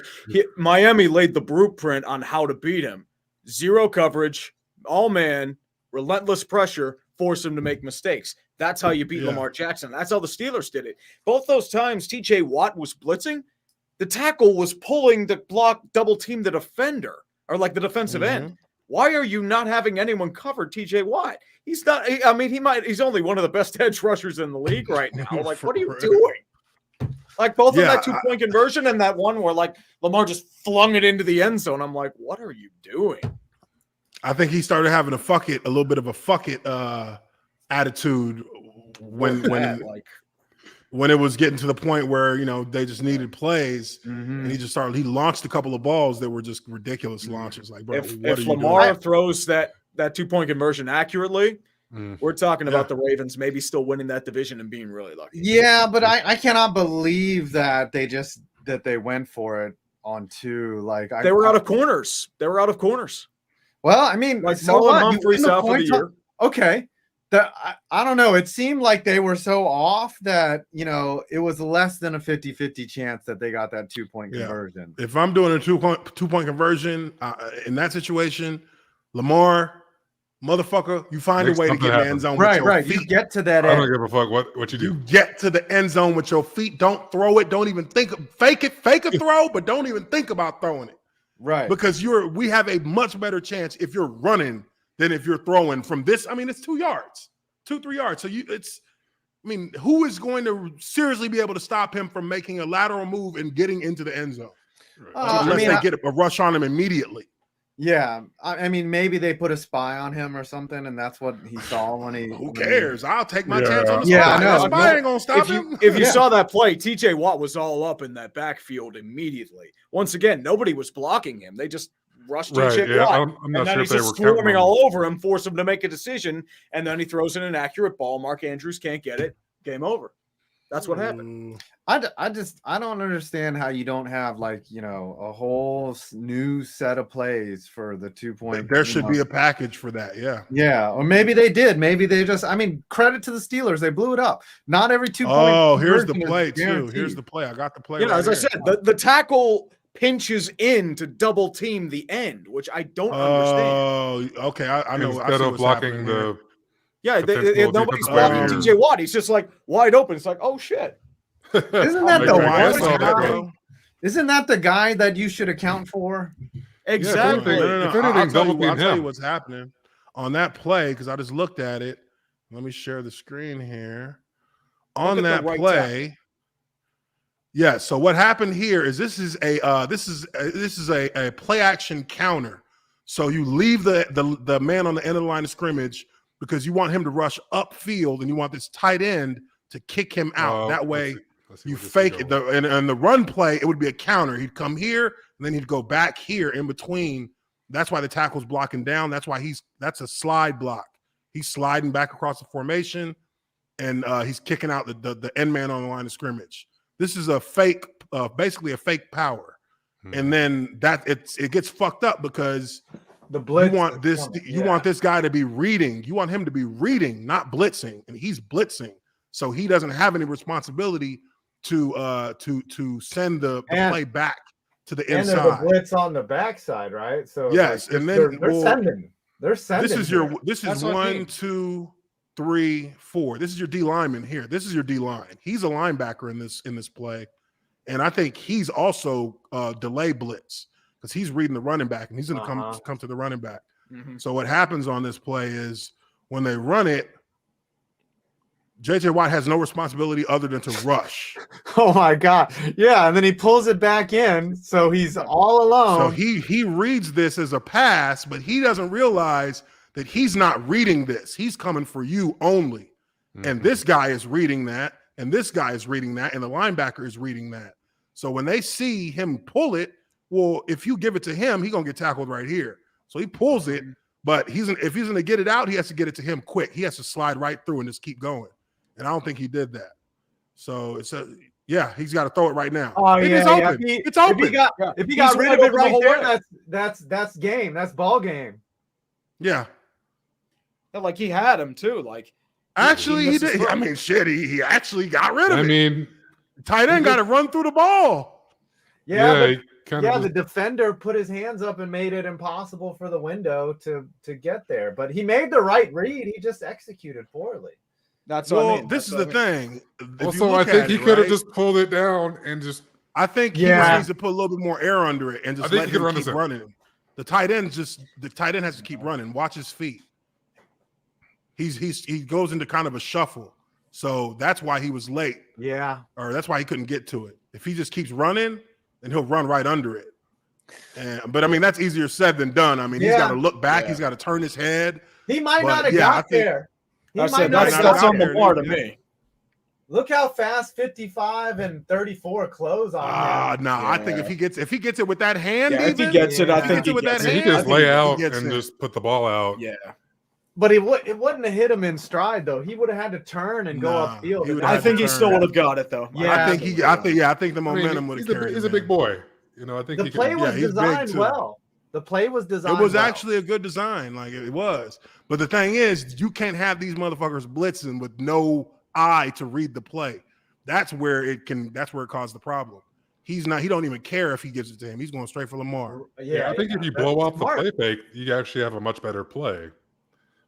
Miami laid the blueprint on how to beat him. Zero coverage, all man, relentless pressure, force him to make mistakes. That's how you beat Lamar Jackson. That's how the Steelers did it. Both those times TJ Watt was blitzing, the tackle was pulling the block, double team the defender or like the defensive end. Why are you not having anyone cover TJ Watt? He's not. I mean, he's only one of the best edge rushers in the league right now. Like, what are you doing? Like both of that 2-point conversion and that one where like Lamar just flung it into the end zone. I'm like, what are you doing? I think he started having a little bit of a fuck it attitude when it was getting to the point where they just needed plays, and he launched a couple of balls that were just ridiculous launches. Like, bro, if Lamar throws that 2-point conversion accurately, we're talking about the Ravens maybe still winning that division and being really lucky. Yeah, but I cannot believe that they went for it on 2. Like they were out of corners. They were out of corners. Well, I mean, like Marlon Humphrey's out for the year. Okay. I don't know. It seemed like they were so off that, it was less than a 50-50 chance that they got that 2-point conversion. If I'm doing a two-point conversion in that situation, Lamar, motherfucker, you find a way to get in the end zone with your feet. You get to that end. I don't give a fuck what you do. You get to the end zone with your feet. Don't throw it. Don't even fake a throw, but don't even think about throwing it. Right. Because we have a much better chance if you're running than if you're throwing from this. I mean, it's 2 yards, 2-3 yards. So who is going to seriously be able to stop him from making a lateral move and getting into the end zone? Unless they get a rush on him immediately. Yeah. I mean, maybe they put a spy on him or something, and that's what he saw when he. Who cares? I'll take my chance on the spy. Yeah, I know. The spy ain't gonna stop him. If you saw that play, TJ Watt was all up in that backfield immediately. Once again, nobody was blocking him. They just rushed TJ Watt. And then he's just swarming all over him, force him to make a decision, and then he throws in an accurate ball. Mark Andrews can't get it. Game over. That's what happened. I don't understand how you don't have a whole new set of plays for the 2-point. There should be a package for that. Yeah. Or maybe they did. Maybe they just, credit to the Steelers. They blew it up. Not every 2-point. Oh, here's the play too. Here's the play. I got the play. As I said, the tackle pinches in to double team the end, which I don't understand. Oh, okay. I know. Instead of blocking the. Yeah, nobody's blocking TJ Watt. He's just like wide open. It's like, oh shit. Isn't that the guy that you should account for? Exactly. No. I'll tell you what's happening on that play because I just looked at it. Let me share the screen here. On that play. Yeah. So what happened here is this is a play action counter. So you leave the man on the end of the line of scrimmage because you want him to rush upfield and you want this tight end to kick him out. That way you fake it. And the run play, it would be a counter. He'd come here and then he'd go back here in between. That's why the tackle's blocking down. That's why that's a slide block. He's sliding back across the formation and he's kicking out the end man on the line of scrimmage. This is a fake, basically a fake power. And then it gets fucked up because the blitz, you want this guy to be reading. You want him to be reading, not blitzing, and he's blitzing. So he doesn't have any responsibility to send the play back to the inside. And there's a blitz on the backside, right? So yes, and then they're sending. This is 1, 2, 3, 4. This is your D lineman here. This is your D line. He's a linebacker in this play. And I think he's also delay blitz because he's reading the running back and he's going to come to the running back. Mm-hmm. So what happens on this play is when they run it, J.J. Watt has no responsibility other than to rush. Oh my God. Yeah. And then he pulls it back in. So he's all alone. So he reads this as a pass, but he doesn't realize that he's not reading this. He's coming for you only. Mm-hmm. And this guy is reading that, and this guy is reading that, and the linebacker is reading that. So when they see him pull it, well, if you give it to him, he's going to get tackled right here. So he pulls it, but if he's going to get it out, he has to get it to him quick. He has to slide right through and just keep going. And I don't think he did that. So he's got to throw it right now. Oh, it yeah, is open. It's open. If he got rid of it right there, that's game. That's ball game. Yeah. Like he had him too. Like actually, he did. I mean, shit, he actually got rid of it. I mean, tight end got to run through the ball. Yeah, the defender put his hands up and made it impossible for the window to get there. But he made the right read. He just executed poorly. That's what I mean. This is the thing. Also, I think he could have just pulled it down and just. I think he needs to put a little bit more air under it and just let him keep running. The tight end has to keep running. Watch his feet. He goes into kind of a shuffle, so that's why he was late. Yeah, or that's why he couldn't get to it. If he just keeps running, then he'll run right under it. But I mean, that's easier said than done. I mean, he's got to look back. He's got to turn his head. He might not have got there. That's on the part of me. Look how fast 55 and 34 close on him. No, I think if he gets it with that hand, if he gets it, I think he with that he hand. can just lay out and just put the ball out. Yeah. But it wouldn't have hit him in stride though. He would have had to turn and go upfield. I think he still would have got it though. Yeah, I think the momentum would have carried. He's a big boy. You know, I think the play was designed well. The play was designed. It was actually a good design, like it was. But the thing is, you can't have these motherfuckers blitzing with no eye to read the play. That's where it caused the problem. He don't even care if he gives it to him. He's going straight for Lamar. Yeah, I think if you blow off the play fake, you actually have a much better play.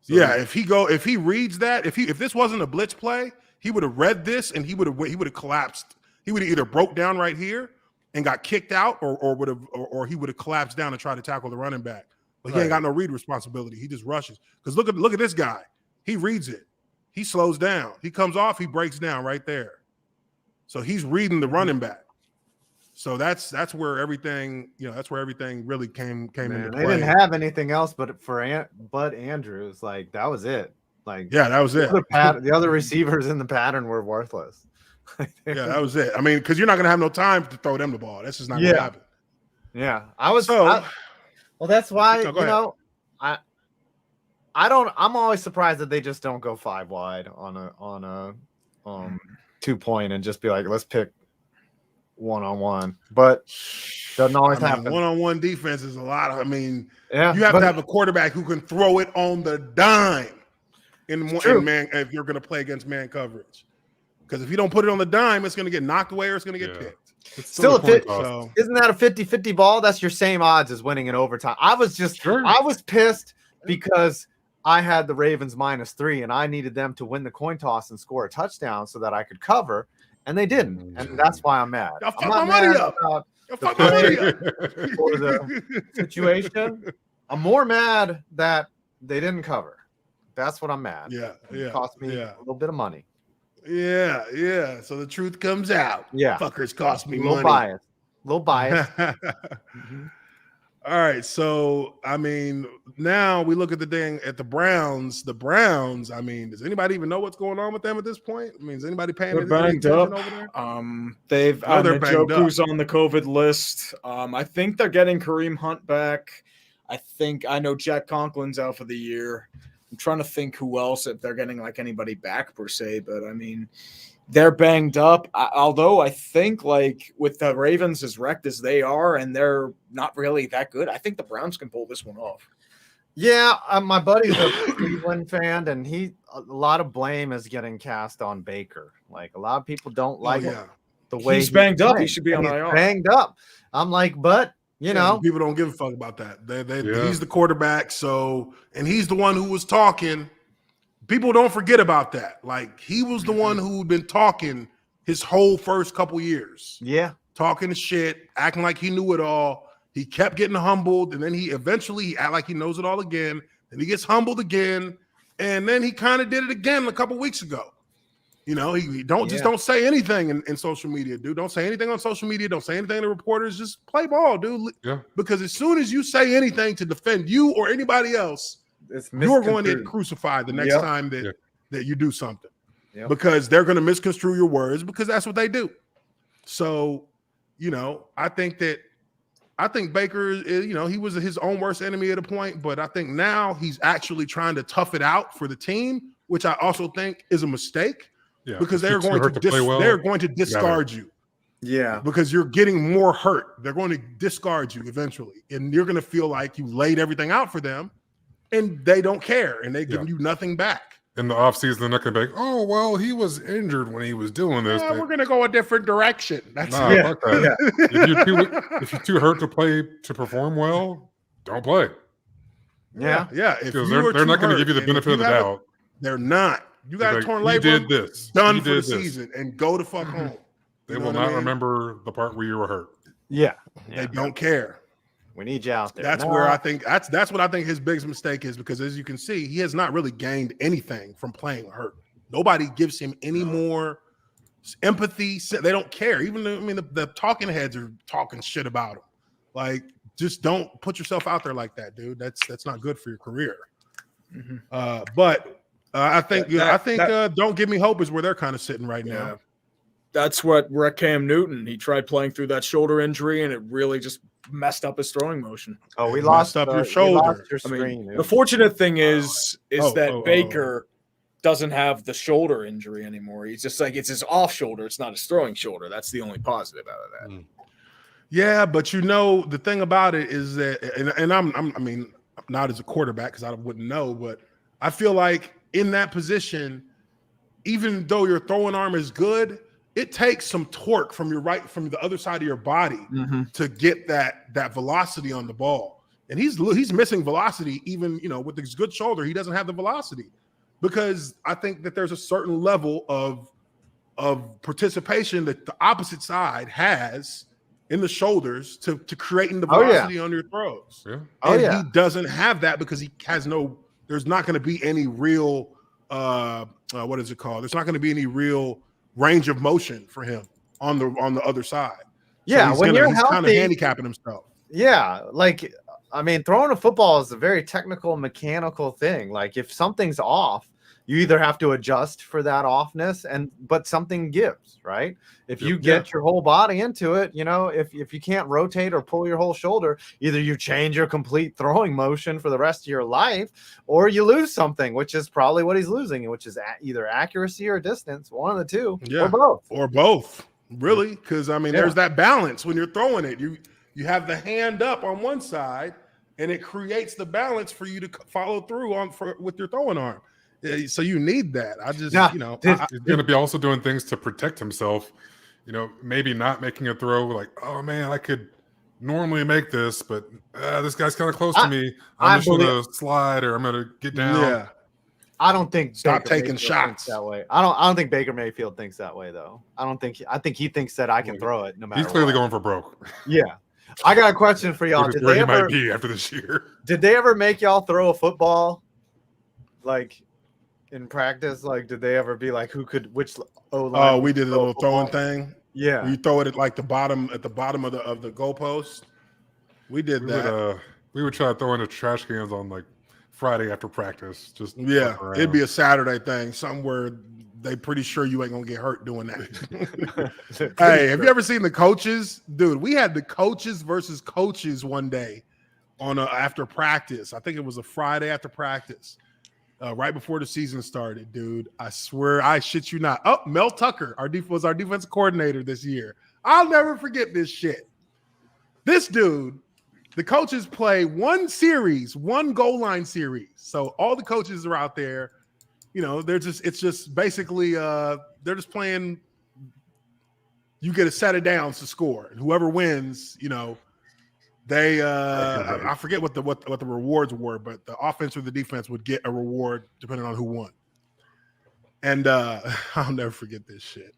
So, if he reads that, if this wasn't a blitz play, he would have read this and he would have collapsed. He would have either broke down right here and got kicked out, or he would have collapsed down and tried to tackle the running back. But he ain't got no read responsibility. He just rushes. Because look at this guy. He reads it. He slows down. He comes off. He breaks down right there. So he's reading the running back. So that's where everything really came into play. They didn't have anything else but for Bud Andrews. Like that was it. Like that was it. The other receivers in the pattern were worthless. That was it. I mean, because you're not gonna have no time to throw them the ball. That's just not gonna happen. Yeah, well, that's why I'm always surprised that they just don't go 5 wide on a 2-point and just be like, let's pick 1-on-1. But doesn't always happen. 1-on-1 defense is a lot. You have to have a quarterback who can throw it on the dime in man if you're gonna play against man coverage. Because if you don't put it on the dime, it's gonna get knocked away or it's gonna get picked. Still isn't that a 50-50 ball? That's your same odds as winning in overtime. I was pissed because I had the Ravens -3 and I needed them to win the coin toss and score a touchdown so that I could cover, and they didn't. And that's why I'm mad. Y'all fuck my money up. For the situation. I'm more mad that they didn't cover. That's what I'm mad. It cost me a little bit of money. Yeah. So the truth comes out. Yeah. Fuckers cost me money. A little biased. All right. So, now we look at the Browns. The Browns, does anybody even know what's going on with them at this point? Is anybody paying attention over there? They've Njoku's on the COVID list. I think they're getting Kareem Hunt back. I know Jack Conklin's out for the year. I'm trying to think who else, if they're getting like anybody back per se, but they're banged up. Although I think like with the Ravens as wrecked as they are, and they're not really that good, I think the Browns can pull this one off. Yeah, my buddy's a Cleveland fan, and a lot of blame is getting cast on Baker. Like a lot of people don't like the way he's banged up. He should be on IR. Banged up. I'm like, but. People don't give a fuck about that. He's the quarterback, and he's the one who was talking people don't forget about that. Like, he was the one who'd been talking his whole first couple years. Yeah. Talking shit, acting like he knew it all. He kept getting humbled, and then he act like he knows it all again. Then he gets humbled again, and then he kind of did it again a couple weeks ago. You know, he don't say anything in social media, dude. Don't say anything on social media. Don't say anything to reporters. Just play ball, dude. Yeah. Because as soon as you say anything to defend you or anybody else, you're going to get crucified the next time that you do something. Yep. Because they're going to misconstrue your words, because that's what they do. So, you know, I think Baker is, you know, he was his own worst enemy at a point, but I think now he's actually trying to tough it out for the team, which I also think is a mistake. Yeah, because they're going to discard you. Yeah, because you're getting more hurt. They're going to discard you eventually, and you're going to feel like you laid everything out for them, and they don't care, and they give you nothing back. In the offseason, they're not going to be like, oh, well, he was injured when he was doing this. Yeah, we're going to go a different direction. That's fuck that. Yeah. If you're too hurt to perform well, don't play. Yeah. If they're not going to give you the benefit of the doubt. They're not. You got a torn labrum. Did this. Done for the season, and go to fuck home. They will not remember the part where you were hurt. Yeah. They don't care. We need you out there. That's where I think that's what I think his biggest mistake is, because as you can see, he has not really gained anything from playing hurt. Nobody gives him any more empathy. They don't care. Even the talking heads are talking shit about him. Like, just don't put yourself out there like that, dude. That's not good for your career. But I think Don't Give Me Hope is where they're kind of sitting right now. That's what wrecked Cam Newton. He tried playing through that shoulder injury, and it really just messed up his throwing motion. Oh, we lost up your shoulder. Your screen, the fortunate thing is that Baker doesn't have the shoulder injury anymore. He's just like, it's his off shoulder. It's not his throwing shoulder. That's the only positive out of that. Yeah, but you know, the thing about it is that, and I'm not as a quarterback, because I wouldn't know, but I feel like in that position, even though your throwing arm is good, it takes some torque from the other side of your body to get that velocity on the ball. And he's missing velocity, even, you know, with his good shoulder. He doesn't have the velocity, because I think that there's a certain level of participation that the opposite side has in the shoulders to creating the velocity on your throws. Yeah. He doesn't have that, because he has there's not going to be any real what is it called? There's not going to be any real range of motion for him on the other side. Yeah, so when you're healthy, kind of handicapping himself. Yeah, like, I mean, throwing a football is a very technical, mechanical thing. Like, if something's off, you either have to adjust for that offness, but something gives, right? If you get your whole body into it, you know, if you can't rotate or pull your whole shoulder, either you change your complete throwing motion for the rest of your life, or you lose something, which is probably what he's losing, which is either accuracy or distance, one of the two, or both. Really, because I mean, there's that balance when you're throwing it. You have the hand up on one side, and it creates the balance for you to follow through with your throwing arm. So you need that. He's going to be also doing things to protect himself. You know, maybe not making a throw like, oh man, I could normally make this, but this guy's kind of close to me. I'm just going to slide, or I'm going to get down. Yeah. I don't think stop taking shots that way. I don't think Baker Mayfield thinks that way, though. I think he thinks that I can throw it no matter. He's clearly what. going for broke. Yeah. I got a question for y'all. Where he might be after this year. Did they ever make y'all throw a football, like, in practice? Like, did they ever be like, which O-line? Oh, we did a little throwing thing. Yeah, you throw it at like the bottom of the goalpost. We did that. We would try to throw in the trash cans on like Friday after practice. Just it'd be a Saturday thing, somewhere they pretty sure you ain't gonna get hurt doing that. Hey, have you ever seen the coaches? Dude, we had the coaches versus coaches one day on after practice. I think it was a Friday after practice. Right before the season started, dude. I swear, I shit you not. Oh, Mel Tucker, was our defensive coordinator this year. I'll never forget this shit. This dude, the coaches play one goal line series. So all the coaches are out there, you know, it's just basically they're just playing. You get a set of downs to score, and whoever wins, you know, they I forget what the rewards were, but the offense or the defense would get a reward depending on who won. And I'll never forget this shit.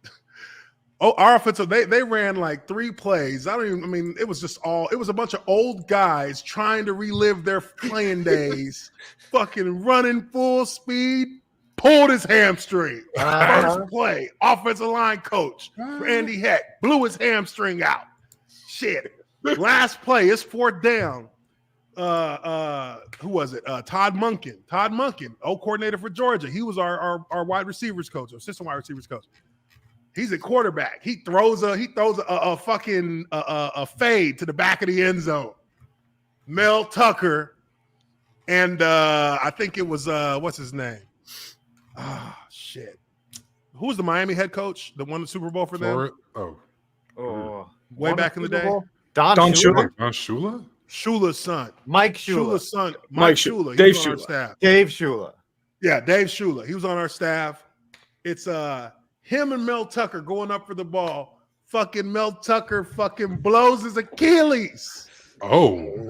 Oh, our offensive, they ran like 3 plays. It was a bunch of old guys trying to relive their playing days, fucking running full speed, pulled his hamstring. First play, offensive line coach, Randy Heck, blew his hamstring out. Shit. Last play, it's 4th down. Who was it? Todd Monken, old coordinator for Georgia. He was our wide receivers coach, or assistant wide receivers coach. He's a quarterback. He throws a fucking fade to the back of the end zone. Mel Tucker and I think it was what's his name? Shit. Who was the Miami head coach that won the Super Bowl for them? Way back in the day. Don Shula. Don Shula? Shula's son. Mike Shula. Shula's son. Mike Shula. Dave He was on our Shula. staff. Dave Shula. Yeah, Dave Shula. He was on our staff. It's him and Mel Tucker going up for the ball. Fucking Mel Tucker fucking blows his Achilles. Oh.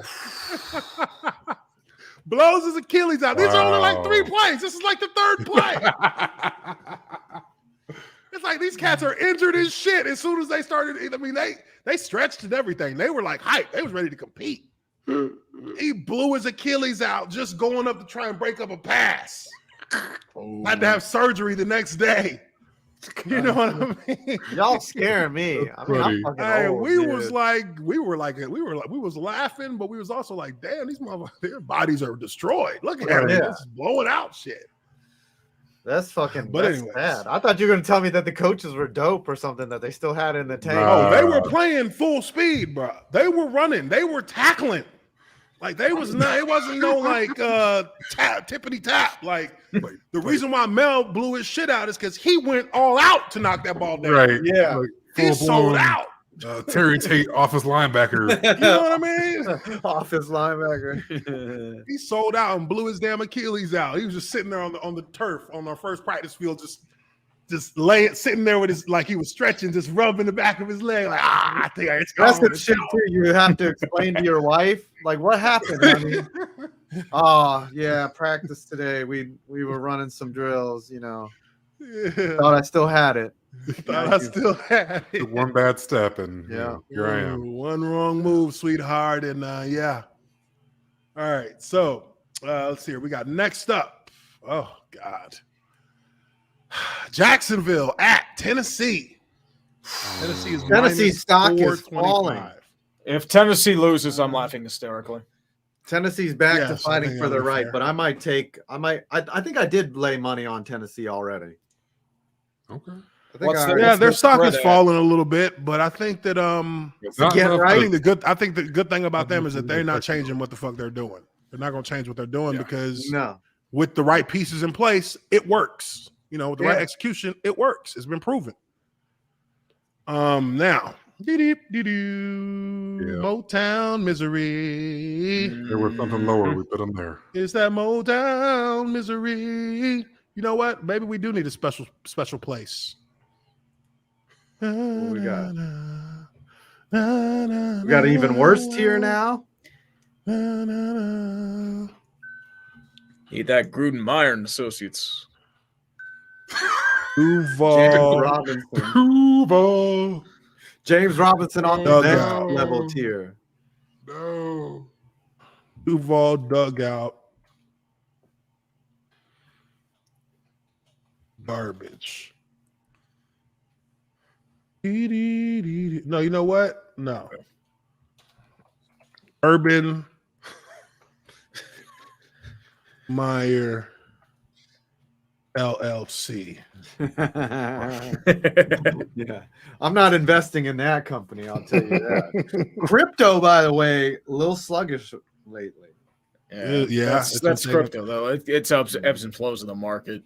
Blows his Achilles out. These are only like 3 plays. This is like the 3rd play. It's like these cats are injured as shit as soon as they started. They stretched and everything. They were like hyped. They was ready to compete. He blew his Achilles out just going up to try and break up a pass. Had to have surgery the next day. You know what I mean? Y'all scare me. I'm fucking old, we was laughing, but we was also like, damn, these motherfuckers, their bodies are destroyed. Look at them. It's blowing out shit. That's fucking But bad. I thought you were going to tell me that the coaches were dope or something that they still had in the tank. Oh, they were playing full speed, bro. They were running. They were tackling. Like it wasn't no like tippity tap. Like the reason why Mel blew his shit out is because he went all out to knock that ball down. Right. Yeah. Like, He sold out. Terry Tate off his linebacker. You know what I mean? Off his linebacker. He sold out and blew his damn Achilles out. He was just sitting there on the turf on our first practice field, just sitting there with his, like he was stretching, just rubbing the back of his leg, like I think it's gone. That's the shit too. You have to explain to your wife, like, what happened? I mean, oh yeah, practice today. We were running some drills, you know. Yeah. Thought I still had it. Thought I still had it. Took one bad step, and here I am. One wrong move, sweetheart, and yeah. All right, so let's see here. We got next up. Oh God. Jacksonville at Tennessee. Tennessee's stock is falling. If Tennessee loses, I'm laughing hysterically. Tennessee's back to fighting for the right, but I think I did lay money on Tennessee already. Okay. Their stock is falling a little bit, but I think that I think the good thing about them is that they're not changing what the fuck they're doing. They're not going to change what they're doing because with the right pieces in place, it works. You know, with the right execution, it works. It's been proven. Now, Motown Misery. There was something lower. We put them there. Is that Motown Misery? You know what? Maybe we do need a special place. What we got? We got an even worse tier now. Need that Gruden-Meyer and Associates. James Robinson on the next level tier. No. Duval dugout. Garbage. No, you know what? No. Urban Meyer LLC. Yeah. I'm not investing in that company, I'll tell you that. Crypto, by the way, a little sluggish lately. Yeah, that's crypto though. It's ebbs and flows in the market.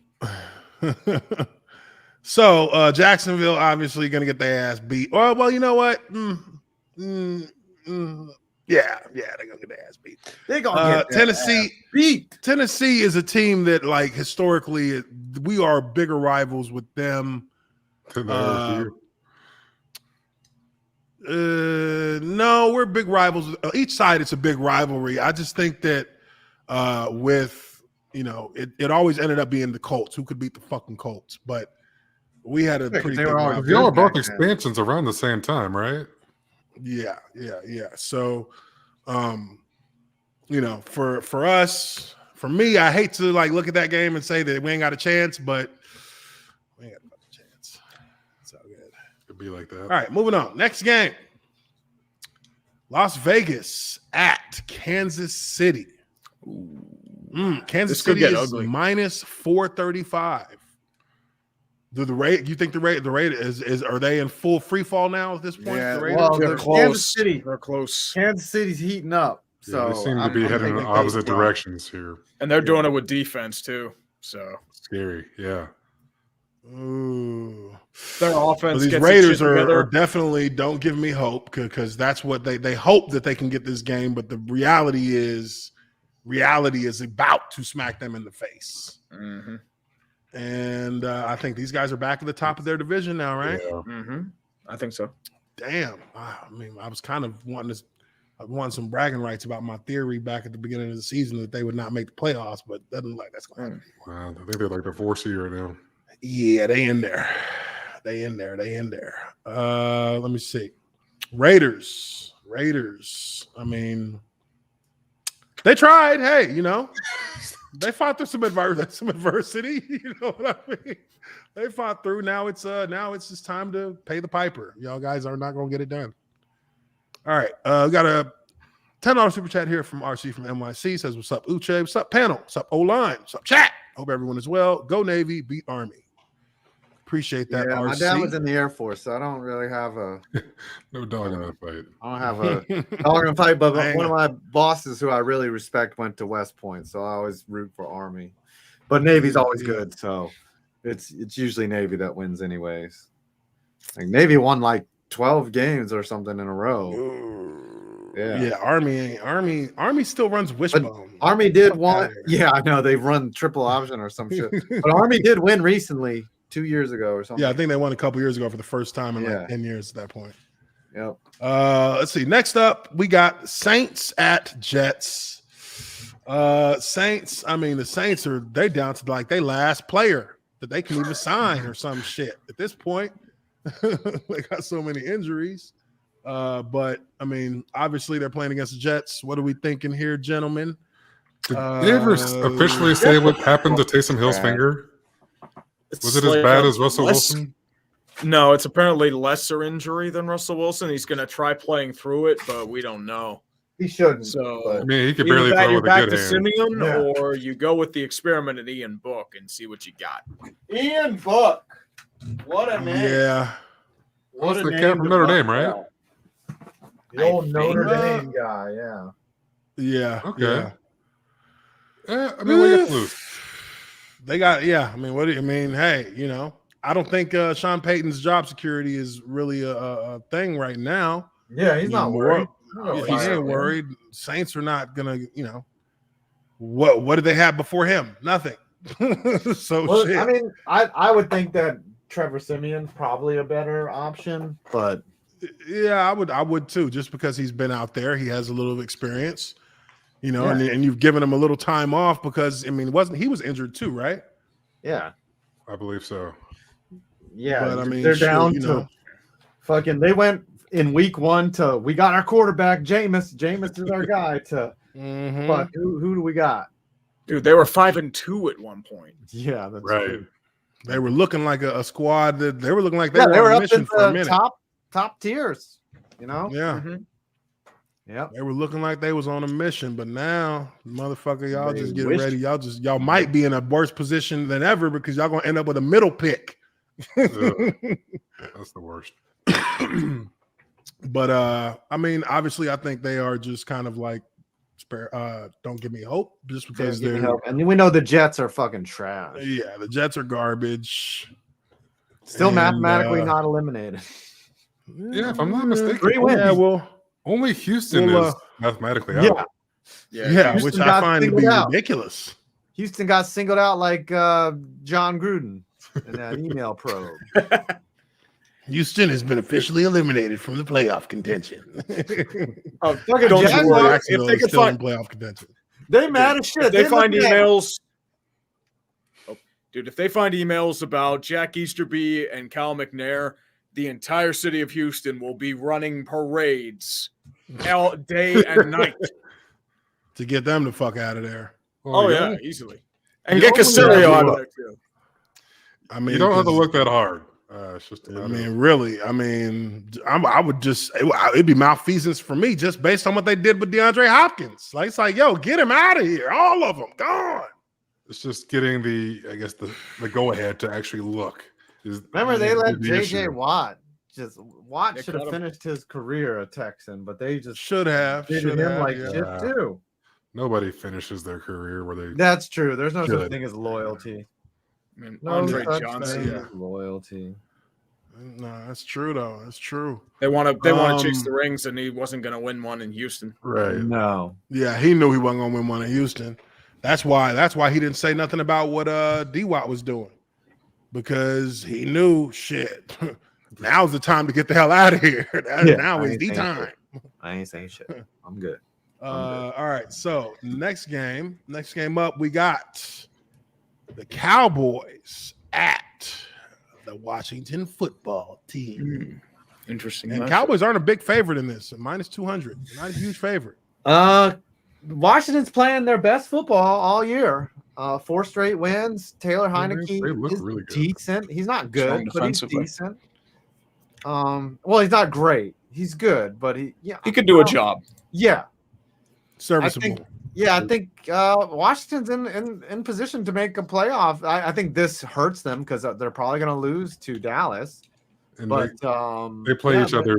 So Jacksonville obviously going to get their ass beat. Well, you know what? Yeah, they're gonna get their ass beat. They're gonna get Tennessee beat. Tennessee is a team that, like, historically, we are bigger rivals with them. No, we're big rivals. Each side, it's a big rivalry. I just think that with you know, it always ended up being the Colts who could beat the fucking Colts. But we had a pretty they big were always rivalry. Y'all are both back then. expansions around the same time, right? Yeah. So, you know, for us, for me, I hate to like look at that game and say that we ain't got a chance, but we ain't got a chance. It's all good. It'd be like that. All right, moving on. Next game. Las Vegas at Kansas City. Kansas This could City get is ugly. minus 435. Do the rate? You think the rate is are they in full free fall now at this point? Yeah, the Raiders? well, They're the close. Kansas City, They're close. Kansas City's heating up. So They seem to I'm be heading in thinking opposite they- directions here. And they're doing it with defense too. So Scary, yeah. Ooh. their Well, offense these gets Raiders it are together. definitely don't give me hope because that's what they hope that they can get this game, but the reality is about to smack them in the face. Mhm. And I think these guys are back at the top of their division now, right? Yeah. Mhm. I think so. Damn. I mean, I was kind of wanting some bragging rights about my theory back at the beginning of the season that they would not make the playoffs, but doesn't look like that's going to happen. Wow, I think they're like the 4th seed right now. Yeah, they in there. Let me see. Raiders. I mean, they tried. Hey, you know, they fought through some adversity. You know what I mean? They fought through. Now it's just time to pay the piper. Y'all guys are not gonna get it done. All right. We got a $10 super chat here from RC from NYC. Says, what's up, Uche? What's up, panel? What's up, O-line? What's up, chat? Hope everyone is well. Go Navy, beat Army. Appreciate that, Yeah, RC. my dad was in the Air Force, so I don't really have No dog in that fight. I don't have a dog in the fight. But Dang. one of my bosses who I really respect went to West Point, so I always root for Army. But Navy's always good, so it's usually Navy that wins anyways. Like Navy won like 12 games or something in a row. Yeah. Army still runs wishbone. Army did Fuck one. outta here. Yeah, I know they run triple option or some shit. But Army did win recently, 2 years ago or something. Yeah, I think they won a couple years ago for the first time in Yeah. like 10 years at that point. Yep. Let's see. Next up, we got Saints at Jets. Saints, I mean, the Saints they down to like their last player that they can even sign or some shit at this point. They got so many injuries. But I mean, obviously they're playing against the Jets. What are we thinking here, gentlemen? Did they ever officially say what happened to Taysom Hill's finger? Was it as bad as Russell Wilson? No, it's apparently lesser injury than Russell Wilson. He's going to try playing through it, but we don't know. He shouldn't. So I mean, he could either barely that throw you're with a back good to hand. Simeon, Yeah. or you go with the experiment at Ian Book and see what you got. Ian Book. What a name. Yeah. What That's a the name cat from to Notre buck Dame, right? out. The old Notre think- Dame guy, yeah. Yeah. Okay. Yeah. I mean, we got loose. They got, I mean, what do you mean? Hey, you know, I don't think Sean Payton's job security is really a thing right now. Yeah, he's not worried. He ain't worried. Saints are not gonna, you know, what did they have before him? Nothing. So Well, shit. I mean, I would think that Trevor Simeon's probably a better option, but Yeah, I would too, just because he's been out there. He has a little experience, you know, Yeah. and you've given him a little time off because I mean, he was injured too, right? yeah. I believe so. Yeah, But, I mean, they're shoot, down you to know. fucking. They went in week 1 to we got our quarterback, Jameis. Jameis is our guy. To Mhm. but who do we got? Dude, they were 5-2 at one point. Yeah, that's Right. true. They were looking like a squad that they were looking like Yeah, they they were were on a up mission in for a the minute. top tiers. You know. Yeah, Yep. they were looking like they was on a mission, but now, mother,fucker, y'all They just get wish- ready. Y'all might be in a worse position than ever because y'all gonna end up with a middle pick. Ugh. That's the worst. But I mean, obviously, I think they are just kind of like don't give me hope just because Give me they're help. And we know the Jets are fucking trash. yeah, the Jets are garbage. Still And, mathematically not eliminated. Yeah, if I'm not mistaken, 3 wins. Yeah, well, only Houston Well, is mathematically out. Yeah. yeah, Houston which got I find to be singled out. ridiculous. Houston got singled out like John Gruden in that email probe. Houston has been officially eliminated from the playoff contention. Fucking Don't you Jaguars, worry. Jacksonville If they is could still in find- playoff contention. they mad as shit. If they find look at- emails, Dude, if they find emails about Jack Easterby and Cal McNair, the entire city of Houston will be running parades all day and night. To get them the fuck out of there. Oh, you yeah, don't- easily. And you get don't really Casario have out to of look. there, too. I mean, You don't have to 'cause- look that hard. It's just a I matter mean, of- really. I mean, I would just it'd be malfeasance for me just based on what they did with DeAndre Hopkins. Like it's like, yo, get him out of here, all of them gone. it's just getting the go ahead to actually look. Remember, they let the JJ issue. Watt They should have cut him. finished his career a Texan, but they just Should have. treated him like yeah. shit too. Nobody finishes their career where they. That's true. There's no such Should. thing as loyalty. I mean, No Andre such Johnson. thing as loyalty. No, that's true though. That's true. They want to chase Um, the rings, and he wasn't going to win one in Houston. Right. No. Yeah, he knew he wasn't gonna win one in Houston. That's why he didn't say nothing about what D-Watt was doing. Because he knew shit. Now's the time to get the hell out of here. Now I is ain't the saying time. shit. I ain't saying shit. I'm good. All right. So next game up, we got the Cowboys at the Washington football team. Interesting. And matchup. Cowboys aren't a big favorite in this. Minus 200. Not a huge favorite. Washington's playing their best football all year. 4 straight wins. Taylor They Heineke look is really good. decent. He's not Strong good, but he's defensively. decent. Well, he's not great. He's good, but he could do a job. Yeah, Serviceable. I think Washington's in position to make a playoff. I think this hurts them because they're probably going to lose to Dallas. And But they play yeah, each other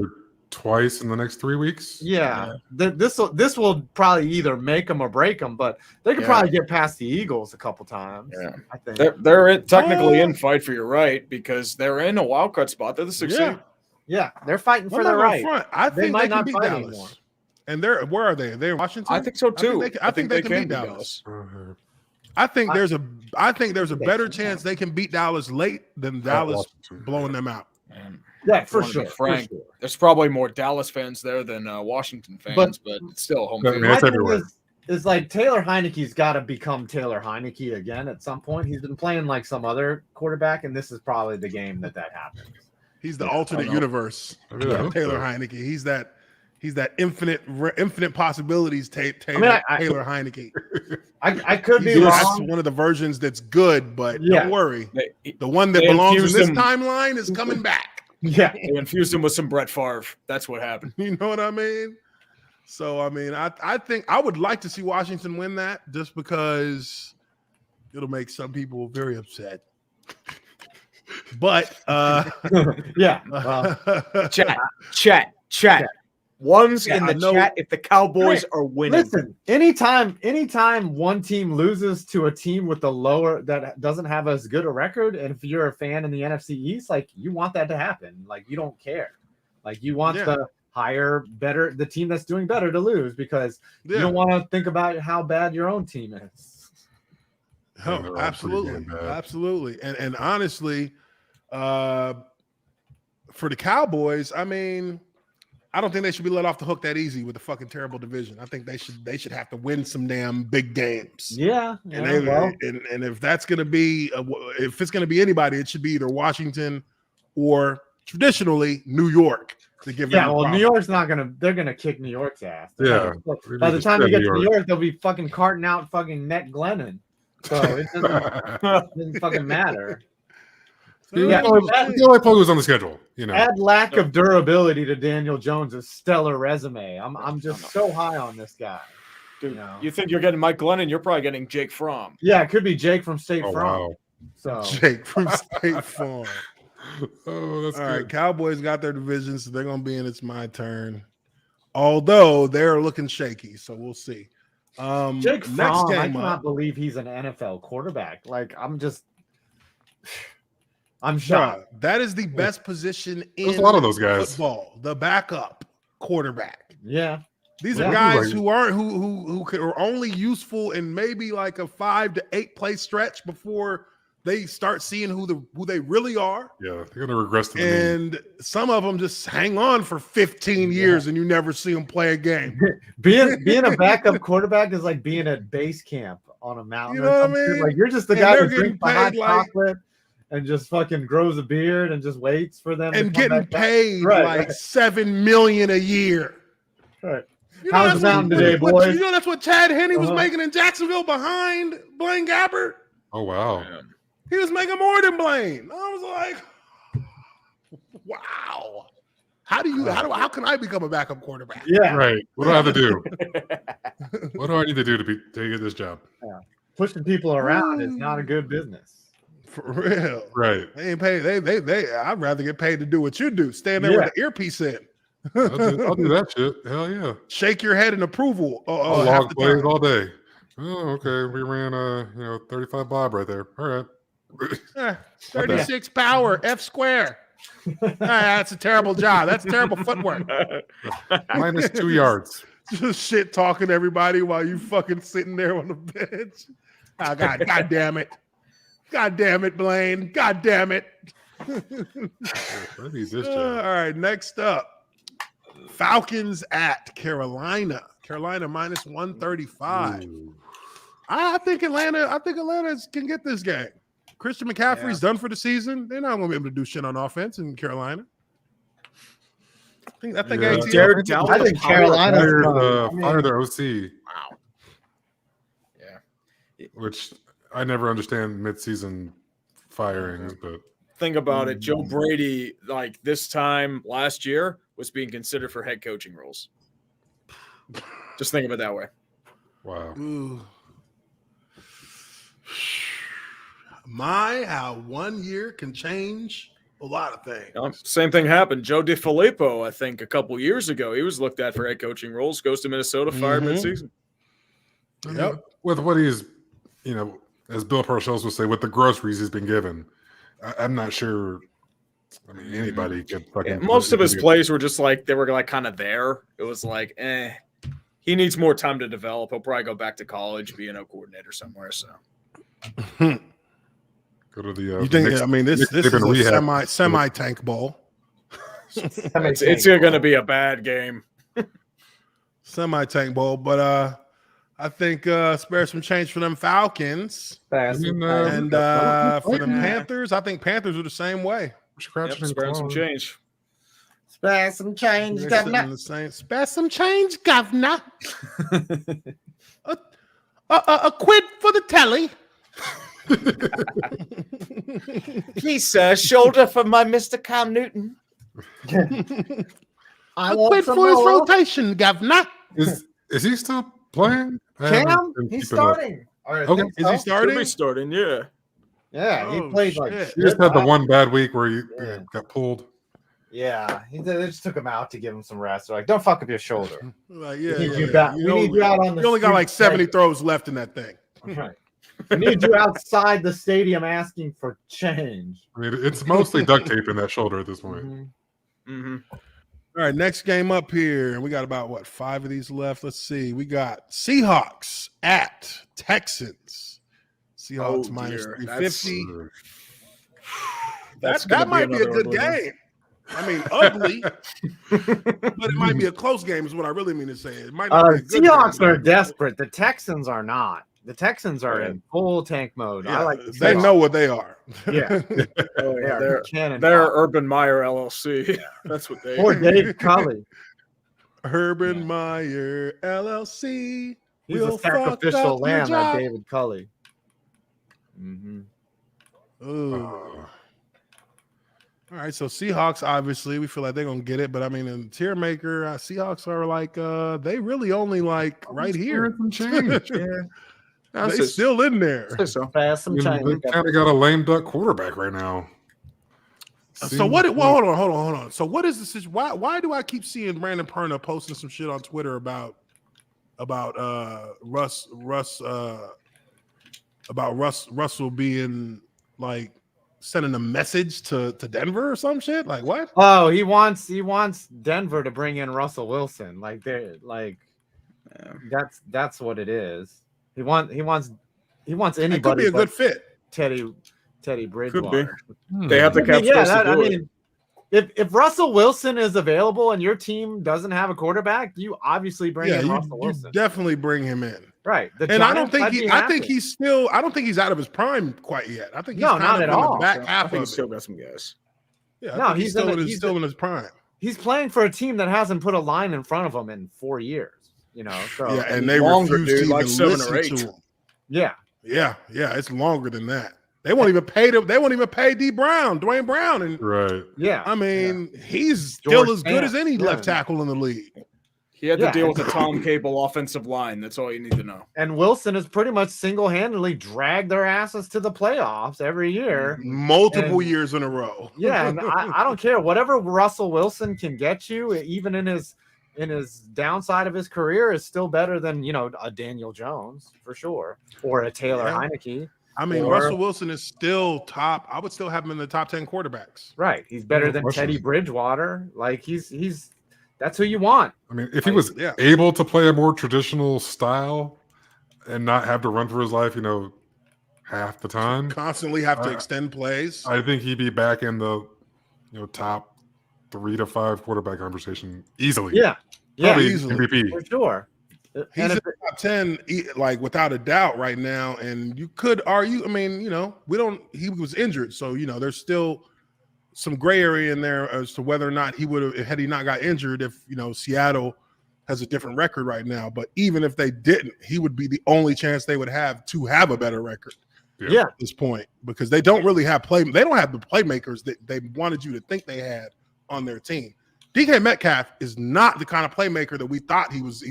twice in the next 3 weeks. Yeah, this will probably either make them or break them, but they could Yeah. probably get past the Eagles a couple times. Yeah. I think. They're technically in fight for your right because they're in a wild card spot. They're the 6th Yeah. seed. Yeah, they're fighting for I'm their not gonna right. front. I They think might they can not beat fight Dallas. anymore. And where are they? They're in Washington. I think so too. I think they can beat Dallas. I think there's a better chance they can beat Dallas late than Dallas blowing them out. Yeah, for wanna be sure. frank, there's probably more Dallas fans there than Washington fans, but it's still home I field. mean, My it's thing everywhere. is like Taylor Heineke's got to become Taylor Heineke again at some point. He's been playing like some other quarterback, and this is probably the game that happens. He's the Yeah, alternate universe. I really hope Taylor so. Heineke. He's that infinite possibilities. Taylor Heineke. I could be That's wrong. one of the versions that's good, but Yeah. don't worry. They, The one that They belongs in infused this him- timeline is coming back. Yeah, they infused him with some Brett Favre. That's what happened. You know what I mean? So I mean, I think I would like to see Washington win that just because it'll make some people very upset. But yeah. Well, Chat. One's Yeah, in I the know- chat if the Cowboys are winning. listen, anytime one team loses to a team with the lower that doesn't have as good a record, and if you're a fan in the NFC East, like you want that to happen. Like you don't care. Like you want Yeah. the the team that's doing better to lose because you don't want to think about how bad your own team is. Yeah, they're all pretty Absolutely, damn bad. absolutely, and honestly, for the Cowboys, I mean, I don't think they should be let off the hook that easy with a fucking terrible division. I think they should have to win some damn big games. Yeah, And, and if that's going to be if it's going to be anybody, it should be either Washington or traditionally New York to give them yeah. a Well, problem. New York's not gonna. They're gonna kick New York's ass. They're Yeah. not gonna- We By need the to time you spread get to New York, they'll be fucking carting out fucking Net Glennon. So it doesn't fucking matter. Yeah, the only play was on the schedule. You know, Add lack of durability to Daniel Jones's stellar resume. I'm just so high on this guy. Dude, No. you think you're getting Mike Glennon? You're probably getting Jake Fromm. Yeah, it could be Jake from State oh Farm. wow, So Jake from State Farm. oh that's All good. right, Cowboys got their division, so they're gonna be in. It's my turn. Although they're looking shaky, so we'll see. Jake Next Fromm, I game cannot up, believe he's an NFL quarterback. Like I'm bruh, shocked. that is the best position There's in a lot of those guys. football. The backup quarterback. Yeah. These Yeah. are guys Like- who aren't who are only useful in maybe like a 5 to 8 play stretch before they start seeing who they really are. Yeah, they're gonna regress to the mean. And some of them just hang on for 15 years and you never see them play a game. Being a backup quarterback is like being at base camp on a mountain. You or know what I some shit. mean? Like you're just the And guy they're that drinks the getting hot paid, like- chocolate and just fucking grows a beard and just waits for them And to come getting back. paid Right, like right. $7 million a year. Right. You know, How's the mountain today, boys? You know that's what Chad Henne was Uh-huh. making in Jacksonville behind Blaine Gabbert. Oh wow. He was making more than Blaine. I was like, wow. How can I become a backup quarterback? Yeah. Right. What do I have to do? What do I need to do to get this job? Pushing people around is not a good business. For real. Right. They ain't paid. I'd rather get paid to do what you do. Stand there with the earpiece in. I'll do that shit. Hell yeah. Shake your head in approval. I'll Half log the plays time. all day. Oh, okay. We ran 35 bob right there. All right. 36 power, F square. That's a terrible job. That's terrible footwork. Minus 2 yards. Just shit talking to everybody while you fucking sitting there on the bench. Oh, God damn it. God damn it, Blaine. God damn it. I need this All job. right, next up. Falcons at Carolina. Carolina minus 135. Ooh. I think Atlanta can get this game. Christian McCaffrey's done for the season. They're not going to be able to do shit on offense in Carolina. I think Yeah. ATL Jared Dowd- I think Carolina's Fire the OC, Wow. Yeah. which I never understand mid-season firings, but Think about it. Joe Brady, like this time last year, was being considered for head coaching roles. Just think of it that way. wow. Ooh. How 1 year can change a lot of things. Same thing happened. Joe DiFilippo, I think, a couple years ago, he was looked at for head coaching roles. Goes to Minnesota, fired midseason. Yep. With what he's, as Bill Parcells would say, with the groceries he's been given, I'm not sure. I mean, anybody could fucking. Most of his plays were just like they were like kind of there. It was like, he needs more time to develop. He'll probably go back to college, be an O coordinator somewhere. So Go to the. You think? Knicks- I mean, this Knicks is in a rehab. semi tank bowl. it's going to be a bad game. Semi tank bowl, but I think spare some change for them Falcons and for them Panthers. I think Panthers are the same way. Yep, spare some change. Spare some change, They're governor. sitting in the same. Spare some change, governor. A quid for the telly. Please, sir, shoulder for my Mr. Cam Newton. I A want quid some for his more. rotation, governor. Is he still playing? I Cam, haven't been he's keeping up. starting. All right, I Okay. think Is so. he starting? Should be starting, yeah. Yeah, he Oh, played like shit. shit. He just had the one bad week where you Yeah. got pulled. Yeah, they just took him out to give him some rest. They're like, don't fuck up your shoulder. Like, We yeah, need yeah, you yeah. back. We need you out on the You only got street like 70 begging. throws left in that thing. Right. We need you outside the stadium asking for change. I mean, it's mostly duct tape in that shoulder at this point. Mhm. Mm-hmm. All right, next game up here, and we got about 5 of these left. Let's see. We got Seahawks at Texans. Seahawks Oh, minus dear. 350. That's That gonna might be a another good ugly game. I mean, ugly, but it might be a close game. Is what I really mean to say. It might not be a good Seahawks game. are desperate. The Texans are not. The Texans are Yeah. in full tank mode. Yeah, I like. The they Seahawks. know what they are. Yeah, Oh, they are they're cannon. they're Urban Meyer LLC. That's what they Poor Dave Cully. Urban Meyer LLC. He's will a fuck sacrificial up your lamb, that job. David Cully. Mm-hmm. Ooh. All right, so Seahawks, obviously, we feel like they're gonna get it, but I mean, in Tiermaker, Seahawks are like they really only like right here. Some change. They still in there. so. Fast some They change. kind of got a lame duck quarterback right now. So what? Well, hold on. So what is the situation? Why do I keep seeing Brandon Perna posting some shit on Twitter about Russell being like sending a message to Denver or some shit? Like what? Oh, he wants Denver to bring in Russell Wilson. Like they're like that's what it is. He wants anybody. It could be a but good fit. Teddy Bridgewater. They have the cap space to do it. If Russell Wilson is available and your team doesn't have a quarterback, you obviously bring in Russell you Wilson. definitely bring him in. Right. The And I don't Giants, think I'd be I think happy. he's still. I don't think he's out of his prime quite yet. I think he's No, kind not of at in all. the back I half think of he's still it. got some gas. Yeah, I No, think he's still in his prime. He's playing for a team that hasn't put a line in front of him in 4 years. You know, so Yeah, and they longer, refuse dude, to like even 7 or listen 8. to him. yeah. Yeah, it's longer than that. They won't even pay They won't even pay Dwayne Brown, and Right. Yeah. I mean, he's George still as good as Fant, any yeah. left tackle in the league. He had to Yeah, deal with the Tom Cable offensive line. That's all you need to know. And Wilson has pretty much single-handedly dragged their asses to the playoffs every year. Multiple And- years in a row. Yeah, and I don't care. Whatever Russell Wilson can get you, even in his downside of his career, is still better than, you know, a Daniel Jones for sure, or a Taylor Yeah. Heineke. I mean, Or- Russell Wilson is still top. I would still have him in the top 10 quarterbacks. Right. He's better No than question. Teddy Bridgewater. Like he's that's who you want. I mean, if he Like, was yeah. able to play a more traditional style and not have to run for his life, you know, half the time, Constantly have to extend plays. I think he'd be back in the, you know, top 3 to 5 quarterback conversation easily. Yeah. Yeah, Probably easily. MVP. for sure. He's And in if- the top 10, like without a doubt, right now. And you could argue. I mean, you know, he was injured, so you know, there's still some gray area in there as to whether or not he would have, had he not got injured, if you know Seattle has a different record right now. But even if they didn't, he would be the only chance they would have to have a better record yeah. at this point, because they don't really have they don't have the playmakers that they wanted you to think they had on their team. DK Metcalf is not the kind of playmaker that we thought he was.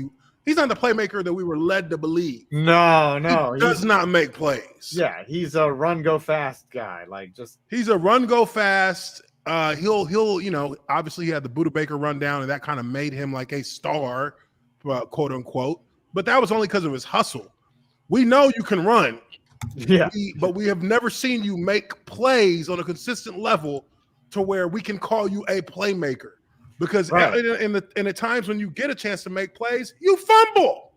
He's not the playmaker that we were led to believe. No. He does not make plays. Yeah, he's a run go fast guy. Like just He's a run go fast. He'll you know, obviously he had the Buda Baker rundown, and that kind of made him like a star, quote unquote. But that was only because of his hustle. We know you can run, yeah. but we have never seen you make plays on a consistent level to where we can call you a playmaker. Because Right. in the times when you get a chance to make plays, you fumble.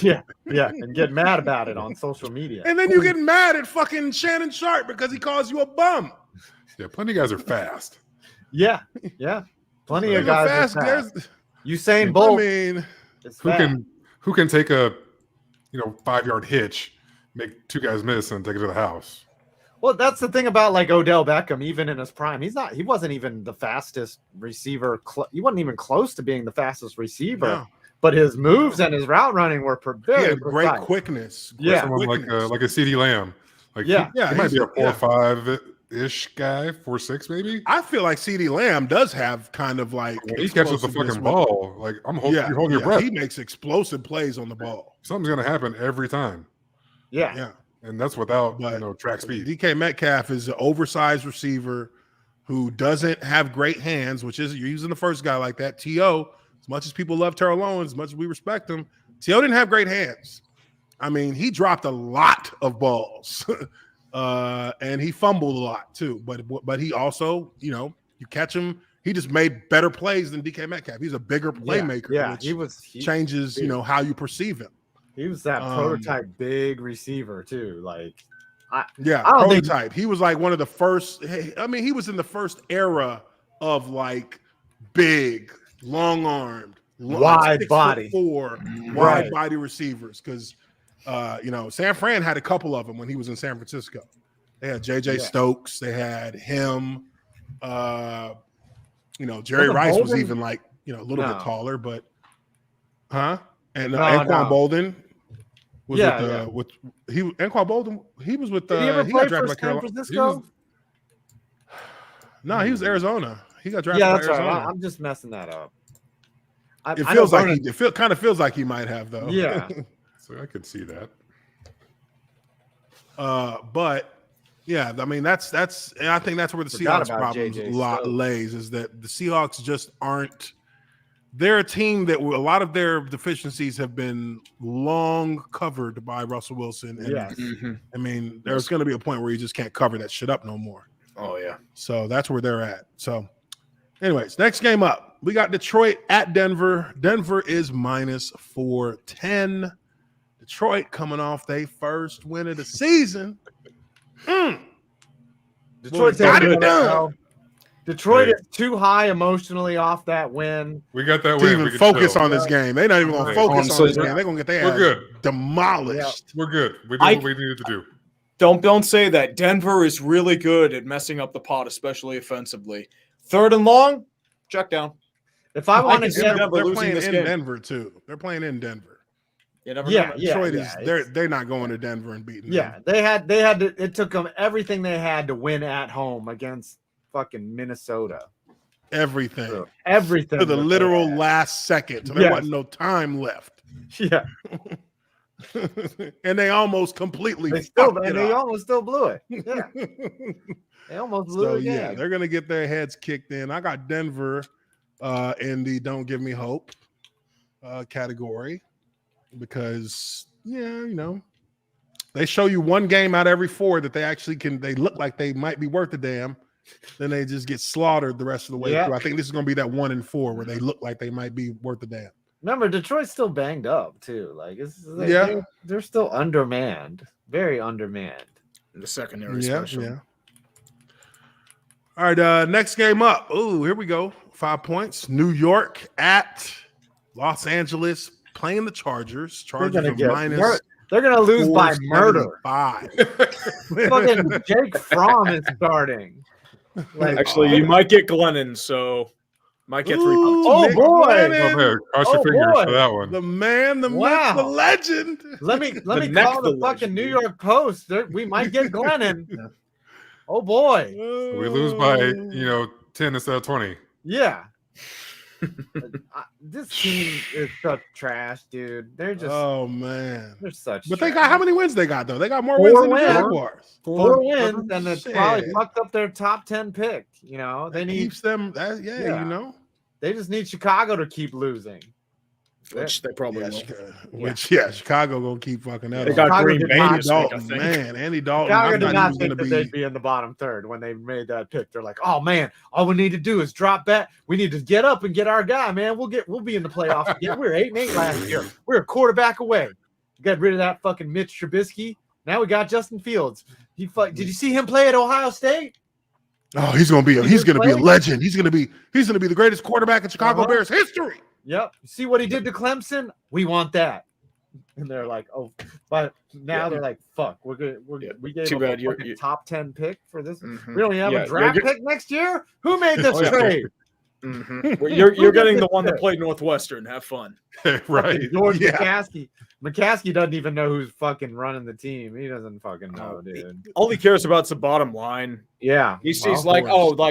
Yeah, and get mad about it on social media. And then you get mad at fucking Shannon Sharp because he calls you a bum. Yeah, plenty of guys are fast. Yeah. Plenty of guys Fast, are fast. there's- Usain I Bolt mean, is Who fast. can take a, you know, 5-yard hitch, make 2 guys miss, and take it to the house? Well, that's the thing about like Odell Beckham, even in his prime. He wasn't even the fastest receiver. He wasn't even close to being the fastest receiver. no. But his moves and his route running were He very had great precise. quickness. Yeah. Someone like a CD Lamb. Like Yeah. he might be a 4 yeah. or 5-ish guy, 4-6 maybe. I feel like CeeDee Lamb does have kind of like When he catches the explosiveness fucking with- ball, like you're holding your breath. He makes explosive plays on the ball. Something's gonna happen every time, Yeah. Yeah. and that's without But track speed. DK Metcalf is an oversized receiver who doesn't have great hands, which is, you're using the first guy like that. T.O., as much as people love Terrell Owens, as much as we respect him, T.O. didn't have great hands. I mean, he dropped a lot of balls and he fumbled a lot too. But he also, you know, you catch him, he just made better plays than DK Metcalf. He's a bigger playmaker. Yeah, which he changes, you know, how you perceive him. He was that prototype big receiver too. Like, Yeah, I don't think- prototype. He was like one of the first. I mean, he was in the first era of like big, long-armed, Wide body. 6'4", Right. wide body receivers. Because you know, San Fran had a couple of them when he was in San Francisco. They had J.J. Stokes. They had him. You know, Jerry Wasn't Rice was Bolden- even like, you know, a little No. bit taller, but and No, Anquan no. Bolden was Yeah, with Anquan Bolden. He was with did he ever he play got drafted for by San Carolina. Francisco? No, he was Arizona. He got drafted Yeah, by that's right. Arizona. I'm just messing that up. It I feels know like Vernon- kind of feels like he might have though. Yeah. So I could see that. But yeah, I mean that's and I think that's where the Forgot Seahawks about problems J.J. lot Stokes. lays, is that the Seahawks just aren't. They're a team that a lot of their deficiencies have been long covered by Russell Wilson. And Yes. I mean, there's going to be a point where you just can't cover that shit up no more. Oh yeah. So that's where they're at. So, anyways, next game up, we got Detroit at Denver. Denver is minus 410. Detroit coming off their first win of the season. Detroit's Got it good done. now. Detroit is too high emotionally off that win. We got that To win. even focus on this game. They're not even going to focus on this game. They're going to get their We're good. Demolished. We're good. We did what we needed to do. Don't say that. Denver is really good at messing up the pot, especially offensively. 3rd and long, check down. If I want to get they're playing in Denver too. They're playing in Denver. Detroit is they're not going to Denver and beating them. They had to, it took them everything they had to win at home against fucking Minnesota. Everything to the literal last second. So there wasn't no time left. Yeah. And they almost completely they almost still blew it. Yeah. They almost blew it. Yeah, they're gonna get their heads kicked in. I got Denver in the don't give me hope category because they show you one game out of every 4 that they actually they look like they might be worth a damn. Then they just get slaughtered the rest of the way through. I think this is gonna be that 1 and 4 where they look like they might be worth a damn. Remember, Detroit's still banged up too. They're still undermanned, very undermanned. In the secondary, especially. Yeah. All right, next game up. Oh, here we go. 5 points. New York at Los Angeles playing the Chargers. Chargers are minus. They're gonna lose by murder. Fucking Jake Fromm is starting. Actually, you might get Glennon, so. Might get 3 points. Oh boy! Cross your fingers for that one. The man, the myth, the legend. Let me call the fucking New York Post. We might get Glennon. Oh boy! We lose by 10 instead of 20. Yeah. This team is such trash, dude. They're just they're such. But they got how many wins they got though? They got more wins than the Jaguars. 4 wins, and it's probably fucked up their top 10 pick. They need keeps them. They just need Chicago to keep losing. Which they probably will. Chicago gonna keep fucking out. They got Green Bay. Andy Dalton. Chicago did not think that they'd be in the bottom 3rd when they made that pick. They're like, oh man, all we need to do is drop back. We need to get up and get our guy, man. We'll be in the playoffs again. We were 8-8 last year. We're a quarterback away. Got rid of that fucking Mitch Trubisky. Now we got Justin Fields. Did you see him play at Ohio State? Oh, he's gonna be a legend. He's gonna be the greatest quarterback in Chicago Bears history. Yep. See what he did to Clemson? We want that. And they're like, oh, but now they're like, fuck, we gave up a top 10 pick for this. We don't even have a draft pick next year. Who made this trade? Well, you're getting the one that played Northwestern. Have fun. Right. George McCaskey. McCaskey doesn't even know who's fucking running the team. He doesn't fucking know, dude. All he cares about is the bottom line. Yeah. He's like,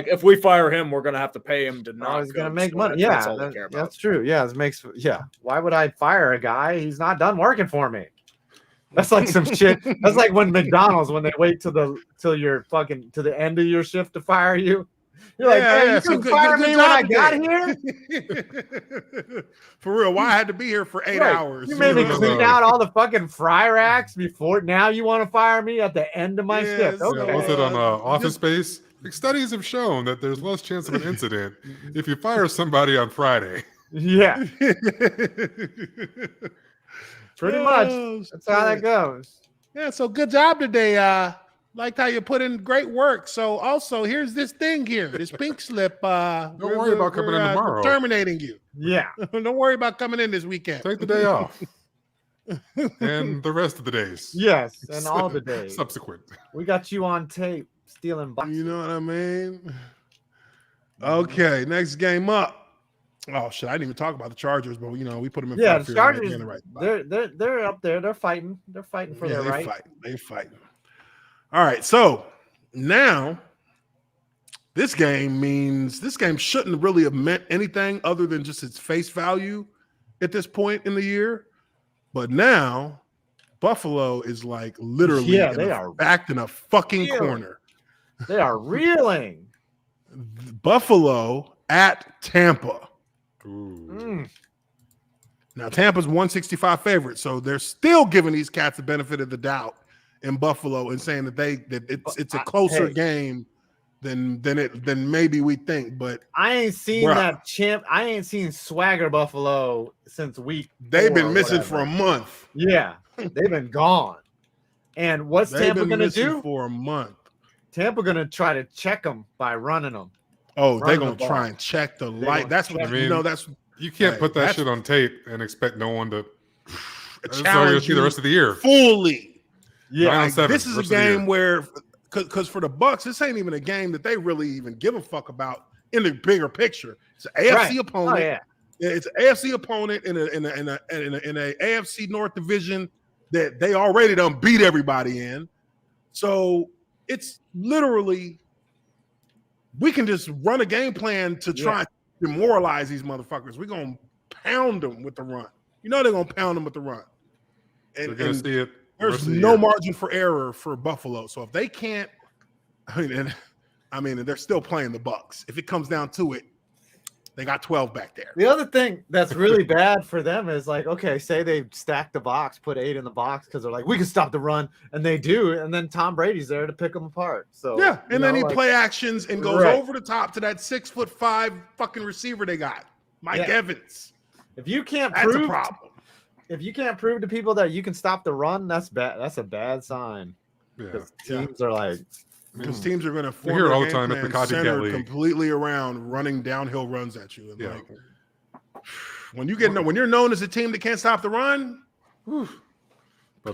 if we fire him, we're gonna have to pay him to not. He's gonna make money. Yeah, that's true. Yeah, Why would I fire a guy? He's not done working for me. That's like some shit. That's like when McDonald's, when they wait till the end of your shift to fire you. You're like, hey, you couldn't fire me when I got here? For real, why I had to be here for 8 hours? You made me clean out all the fucking fry racks before. Now you want to fire me at the end of my shift? Okay. Was it on Office Space? Studies have shown that there's less chance of an incident if you fire somebody on Friday. Yeah. Pretty much. That's how that goes. Yeah, so good job today. Liked how you put in great work. So also, here's this thing here, this pink slip. Don't worry about coming in tomorrow. Terminating you. Yeah. Don't worry about coming in this weekend. Take the day off. And the rest of the days. Yes, and all the days. Subsequent. We got you on tape stealing boxes. You know what I mean? Okay, next game up. Oh shit! I didn't even talk about the Chargers, but we put them in. Yeah, the Chargers. They're up there. They're fighting. They're fighting for their right. They're fighting. All right, so now this game shouldn't really have meant anything other than just its face value at this point in the year. But now Buffalo is like literally backed in a fucking corner. They are reeling. Buffalo at Tampa. Now Tampa's 165 favorite, so they're still giving these cats the benefit of the doubt in Buffalo and saying that it's a closer game than maybe we think. But I ain't seen that champ. I ain't seen swagger Buffalo since week 4. They've been missing for a month. Yeah, they've been gone. And what's Tampa going to do for a month? Tampa going to try to check them by running them. Oh, they're Run the gonna ball. try and check the They light. gonna That's what check- I mean, that's You can't Hey, put that that's- shit on tape and expect no one to. That's all you're gonna challenge see the rest of the year. fully. Yeah, 9-7, This is a rest of the year. game where, because for the Bucks, this ain't even a game that they really even give a fuck about in the bigger picture. It's an AFC Right. opponent. Oh, yeah. It's an AFC opponent in a AFC North division that they already done beat everybody in. So it's literally, we can just run a game plan to try and demoralize these motherfuckers. We're gonna pound them with the run. You know they're gonna pound them with the run. They're gonna see it. the There's rest of the no year. margin for error for Buffalo. So if they can't, and they're still playing the Bucks. If it comes down to it, they got 12 back there. The other thing that's really bad for them is like, okay, say they stack the box, put 8 in the box because they're like, we can stop the run, and they do, and then Tom Brady's there to pick them apart. So Yeah, and then he like, play actions and goes Right. over the top to that 6'5" fucking receiver they got, Mike Yeah. Evans. if you can't That's a prove, problem. if you can't prove to people that you can stop the run, that's bad. That's a bad sign. Yeah. Because teams are like, Because teams are going to We form hear their all the game time it's the plan copycat centered league. completely around running downhill runs at you. And Yeah. like, when you're known as a team that can't stop the run, That'd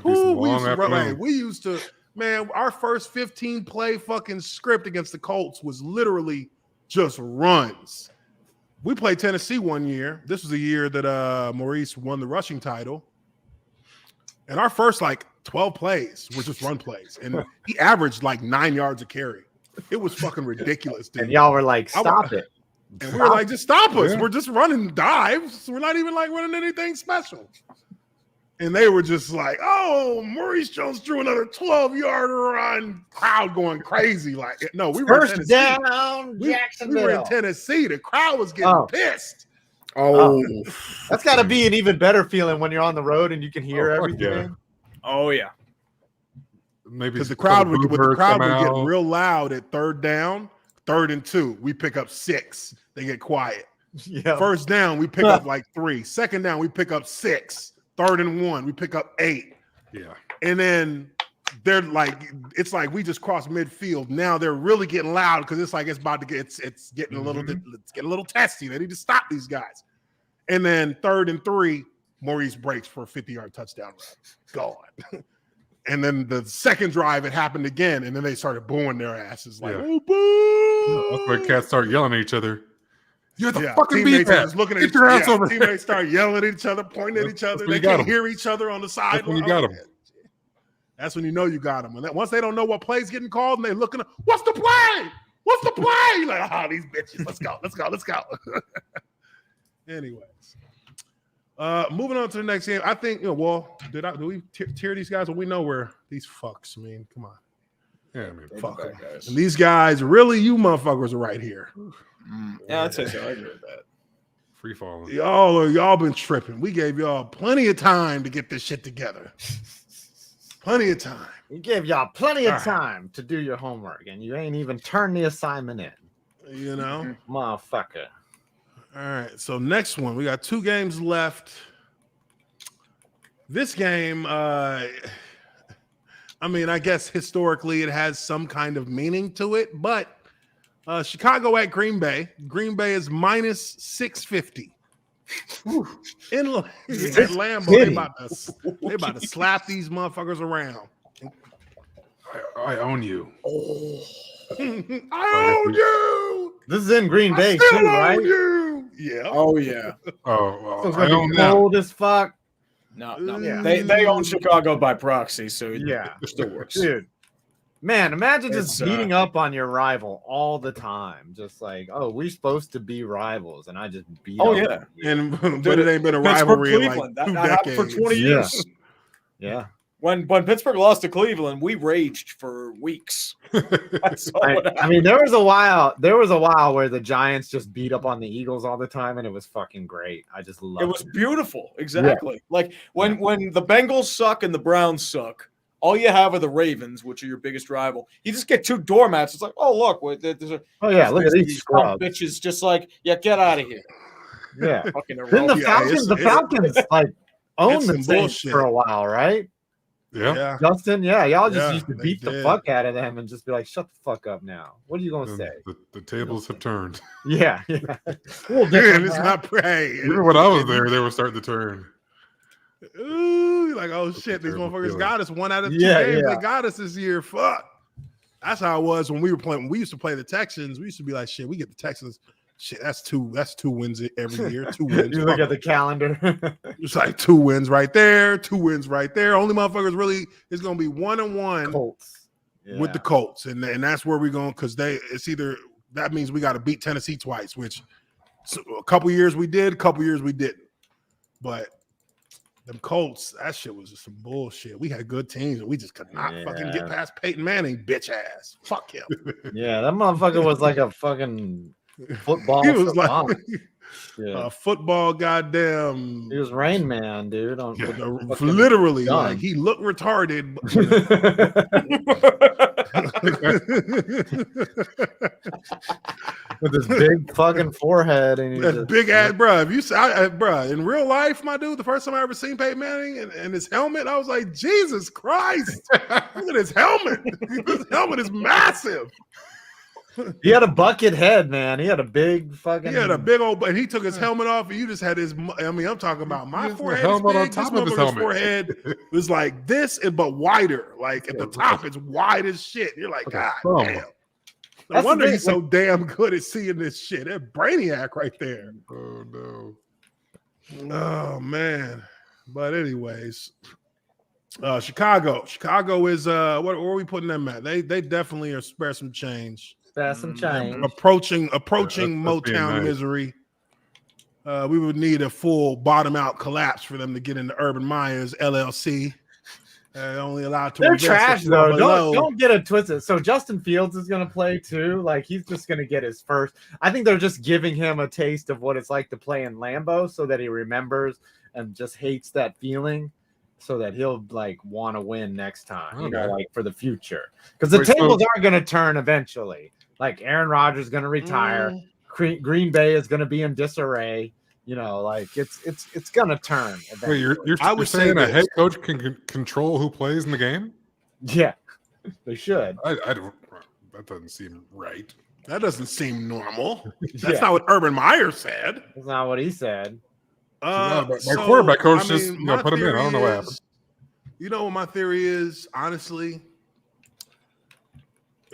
be some we long used to run, afternoon. like, we used to, man, our first 15 play fucking script against the Colts was literally just runs. We played Tennessee one year. This was the year that Maurice won the rushing title. And our first like 12 plays were just run plays. And he averaged like 9 yards a carry. It was fucking ridiculous, dude. and y'all were like, stop it. And we were like, just stop us. Yeah. We're just running dives. We're not even like running anything special. And they were just like, oh, Maurice Jones drew another 12-yard run. Crowd going crazy. Like, no, we were in First Tennessee. down, We were in Jacksonville. Tennessee. The crowd was getting Oh. pissed. Oh, That's got to be an even better feeling when you're on the road and you can hear Oh, fuck everything. oh yeah. Maybe Because the a couple crowd would bluebirds come get out. real loud at third down, 3rd and 2. We pick up 6. They get quiet. Yeah. First down, we pick up like 3. Second down, we pick up 6. 3rd and 1, we pick up 8. Yeah. And then they're like, it's like we just crossed midfield. Now they're really getting loud because it's like it's about to get it's getting a little it's getting a little testy. They need to stop these guys. And then 3rd and 3, Maurice breaks for a 50-yard touchdown run. Gone. And then the second drive, it happened again, and then they started booing their asses like, Yeah. oh, boo! That's when cats start yelling at each other. You're the Yeah, fucking teammates are beat just looking at Get each your ass yeah, over here. teammates start yelling at each other, pointing at That's- each other. that's when They you got can't 'em. hear each other on the sideline. That's when you got 'em. That's when you know you got them. And then once they don't know what play's getting called, and they looking, what's the play? What's the play? You're like, oh, these bitches. Let's go. Let's go. Let's go. Anyways, moving on to the next game. I think, do we tier these guys? Well, we know where these fucks. I mean, come on, Yeah, I mean, fuck bad 'em. guys. And these guys, really, you motherfuckers are right here. Yeah, I'd say so. I agree with that. free falling. Y'all been tripping. We gave y'all plenty of time to get this shit together. Plenty of time. We gave y'all plenty of All right. time to do your homework, and you ain't even turned the assignment in. You know? Motherfucker. All right. So next one, we got 2 games left. This game, I guess historically it has some kind of meaning to it, but Chicago at Green Bay. Green Bay is minus 650. In at Lambeau, they about to slap these motherfuckers around. I own you. I own you. This is in Green Bay I still too, own right? you. Yeah. Oh yeah. Oh, So well, it's I gonna own be them. cold as fuck. No, Yeah. they own Chicago by proxy, so Yeah. it still works. Dude. Man, imagine just It's, beating up on your rival all the time. Just like, oh, we're supposed to be rivals, and I just beat Oh up. yeah. And but it ain't been a Pittsburgh, rivalry in like Cleveland. 2 That happened decades. for 20 Yeah. years. Yeah. When Pittsburgh lost to Cleveland, we raged for weeks. That's all what I happened. mean, there was a while where the Giants just beat up on the Eagles all the time, and it was fucking great. I just loved It was beautiful. Exactly. Like when the Bengals suck and the Browns suck, all you have are the Ravens, which are your biggest rival. You just get 2 doormats. It's like, oh look, there's a, Oh yeah, look at these scrub scrubs. bitches. Just like, yeah, get out of here. Yeah. Fucking Then the Yeah, Falcons, it's like owned some the Saints bullshit. for a while, right? Yeah. Justin, y'all just Yeah, used to they beat the did. fuck out of them and just be like, shut the fuck up now. What are you gonna And say? the tables have turned. Yeah. Well, And it's not hey. Even when I was there, they were starting to turn. Ooh, like, oh That's a shit, these terrible motherfuckers feeling. got us 1 out of 2 Yeah, games. yeah. They got us this year. Fuck. That's how it was when we were playing. When we used to play the Texans. We used to be like, shit, we get the Texans. Shit, that's two wins every year. 2 wins. You look at the calendar. It's like 2 wins right there, 2 wins right there. Only motherfuckers really is gonna be 1-1 Colts. with the Colts, and that's where we're going because it's either that means we got to beat Tennessee twice, which a couple years we did, a couple years we didn't. But them Colts, that shit was just some bullshit. We had good teams, and we just could not fucking get past Peyton Manning, bitch ass. Fuck him. Yeah, that motherfucker was like a fucking football. He was like yeah. a football goddamn. He was Rain Man, dude. Literally, like he looked retarded. With his big fucking forehead and that big ass, bro. If you say, bro, in real life, my dude, the first time I ever seen Peyton Manning and his helmet, I was like, Jesus Christ! Look at his helmet. His helmet is massive. He had a bucket head, man. He had a big fucking. He had a big old, and he took his helmet off, and you just had his. I mean, I'm talking about my forehead. Helmet on This top of his motherfucker's helmet. forehead was like this, but wider. Like at the top, it's wide as shit. You're like, God damn. No That's wonder the he's thing, so damn good at seeing this shit. That brainiac right there. Oh no. Oh man. But anyways, Chicago. Chicago is where are we putting them at? They definitely are spare some change. That's some change. Approaching that's being Motown nice. misery. We would need a full bottom out collapse for them to get into Urban Meyer's LLC. Only allowed to. They're invest trash a floor though. below. Don't get it twisted. So Justin Fields is gonna play too. Like he's just gonna get his first. I think they're just giving him a taste of what it's like to play in Lambeau, so that he remembers and just hates that feeling, so that he'll like want to win next time. You know, Okay. like for the future, because the Wait, so- tables are gonna turn eventually. Like Aaron Rodgers is gonna retire. Green Bay is gonna be in disarray. You know, like it's gonna turn. Wait, you're I would say saying a this. head coach can control who plays in the game? Yeah, they should. I don't. That doesn't seem right. That doesn't seem normal. That's Yeah. not what Urban Meyer said. That's not what he said. My quarterback coach just my put him in. I don't know what theory happened. is- You know what my theory is, honestly?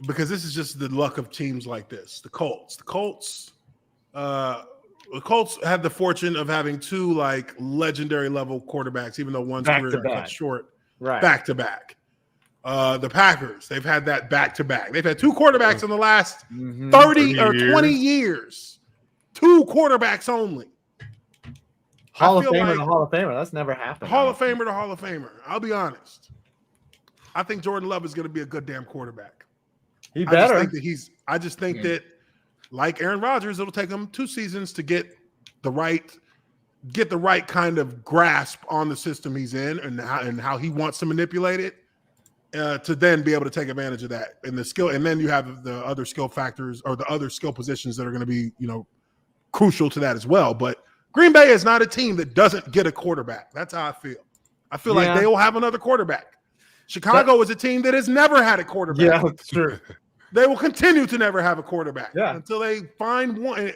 Because this is just the luck of teams like this. The Colts had the fortune of having 2 like legendary level quarterbacks, even though one's Back career to got back. cut short. Right. Back to back. The Packers, they've had that back to back. They've had 2 quarterbacks in the last Mhm. 30 or 30 20 years. 2 quarterbacks only. Hall of feel Famer like- to Hall of Famer. That's never happened. Hall of Famer to Hall of Famer. I'll be honest. I think Jordan Love is going to be a good damn quarterback. He I better. just think that, like Aaron Rodgers, it'll take him 2 seasons to get the right kind of grasp on the system he's in and how he wants to manipulate it, to then be able to take advantage of that and the skill. And then you have the other skill factors or the other skill positions that are going to be, crucial to that as well. But Green Bay is not a team that doesn't get a quarterback. That's how I feel. I feel like they will have another quarterback. Chicago is a team that has never had a quarterback. Yeah, that's true. They will continue to never have a quarterback Yeah. until they find one.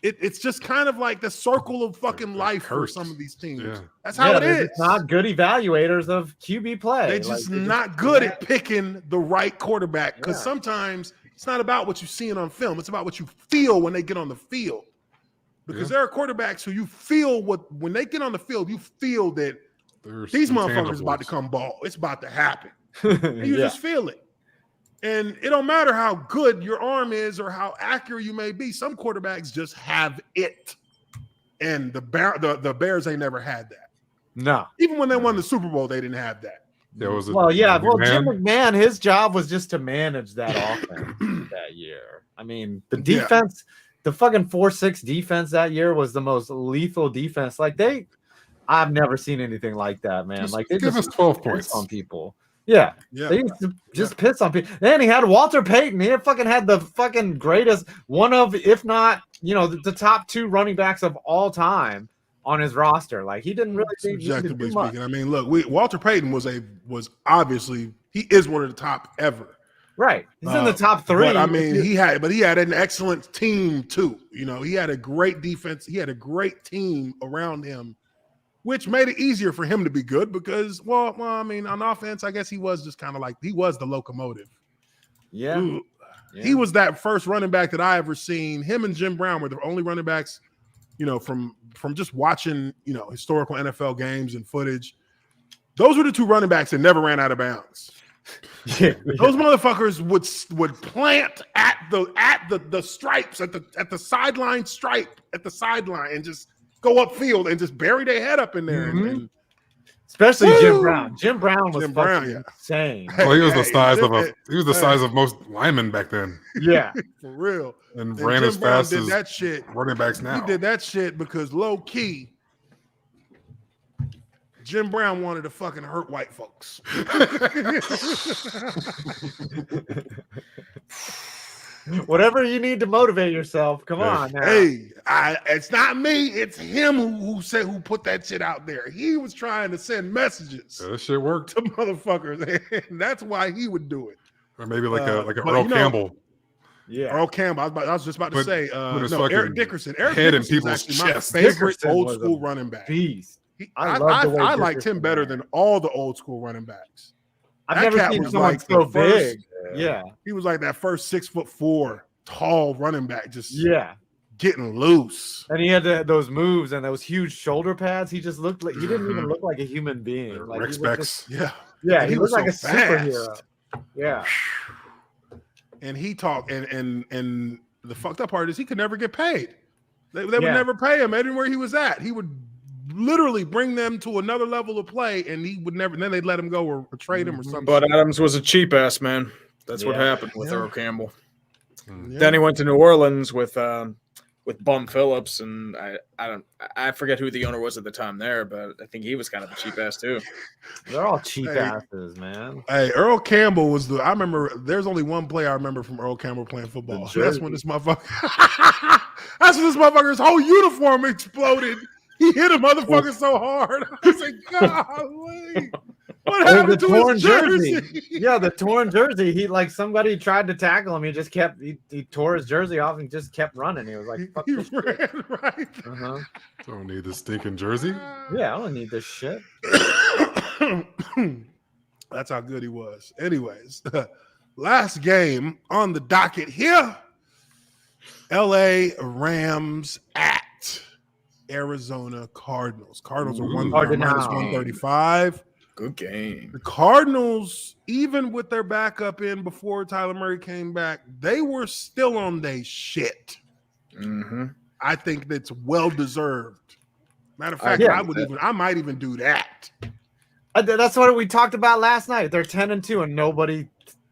It's just kind of like the circle of fucking They're life for cursed. some of these teams. Yeah. That's how it they're is. just not good evaluators of QB play. They're just not good at picking the right quarterback because Yeah. sometimes it's not about what you're seeing on film. It's about what you feel when they get on the field. Because there are quarterbacks who you feel when they get on the field, you feel that There's these some motherfuckers about to tangibles. come ball. It's about to happen. And you Yeah. just feel it. And it don't matter how good your arm is or how accurate you may be. Some quarterbacks just have it. And the Bears ain't never had that. No. Even when they won the Super Bowl, they didn't have that. There was Well, yeah. Well, Jim McMahon. McMahon, his job was just to manage that offense that year. I mean, the defense, the fucking 4-6 defense that year was the most lethal defense. Like I've never seen anything like that, man. Just Like they give just us 12 piss points. on people. Yeah. Yeah. They used to just piss on people. Then he had Walter Payton. He fucking had the fucking greatest, one of, if not, the top 2 running backs of all time. on his roster. Like he didn't really think he could Subjectively do much. speaking. I mean, look, Walter Payton was obviously he is one of the top ever. Right. He's in the top 3. But I mean, he had an excellent team too. You know, he had a great defense. He had a great team around him, which made it easier for him to be good because, well, I mean, on offense, I guess he was just kind of like he was the locomotive. Yeah. Ooh. He was that first running back that I ever seen. Him and Jim Brown were the only running backs, you know, from just watching, you know, historical NFL games and footage. Those were the 2 running backs that never ran out of bounds. Yeah. Those motherfuckers would plant at the stripes at the sideline stripe at the sideline and just go upfield and just bury their head up in there. And especially Woo! Jim Brown. Jim Brown was yeah. insane. Well, he was the size size of most linemen back then. Yeah, for real. And And ran Jim as Brown fast did as that shit. running backs now. He did that shit because low key, Jim Brown wanted to fucking hurt white folks. whatever you need to motivate yourself. Come on now. Hey, it's not me. It's him who put that shit out there. He was trying to send messages Yeah, that shit worked. to motherfuckers, and that's why he would do it. Or maybe like a but Earl you know, Campbell. Yeah. Earl Campbell. I was just about to Put- say, put his no, fucking Eric Dickerson. Eric head in Dickerson is people's actually my chests. favorite Dickerson old was school a running back. Beast. I love the way liked Dickerson him better ran. than all the old school running backs. I've That never cat seen was someone like so the first- big. Yeah. He was like that first 6'4" tall running back, just Yeah. getting loose. And he had those moves and those huge shoulder pads. He just looked like he didn't even look like a human being. Like, Rex he looked Specs. Yeah, yeah, And he looked like a so fast. superhero. Yeah. And he talked, and the fucked up part is he could never get paid. They would Yeah. never pay him anywhere he was at. He would literally bring them to another level of play, and he would never. And then they'd let him go or trade him or something. Bud Adams was a cheap ass, man. That's what Yeah. happened with Yeah. Earl Campbell. Yeah. Then he went to New Orleans with Bum Phillips, and I forget who the owner was at the time there, but I think he was kind of a cheap ass too. They're all cheap Hey. asses, man. Hey, Earl Campbell was I remember there's only one play I remember from Earl Campbell playing football. That's jersey. when this motherfucker that's when this motherfucker's whole uniform exploded. He hit a motherfucker so hard. I was like, golly. What Oh, happened to his jersey? Yeah, the torn jersey. He like somebody tried to tackle him. He just kept he tore his jersey off and just kept running. He was like, fuck He this shit. ran right. Uh-huh. Don't need the stinking jersey. Yeah, I don't need this shit. That's how good he was. Anyways, last game on the docket here. LA Rams at Arizona Cardinals. Cardinals are minus Cardinals. 135. Good game. The Cardinals, even with their backup in before Tyler Murray came back, they were still on their shit. Mm-hmm. I think that's well deserved. Matter of fact, yeah. I might even do that. That's what we talked about last night. They're 10-2, and nobody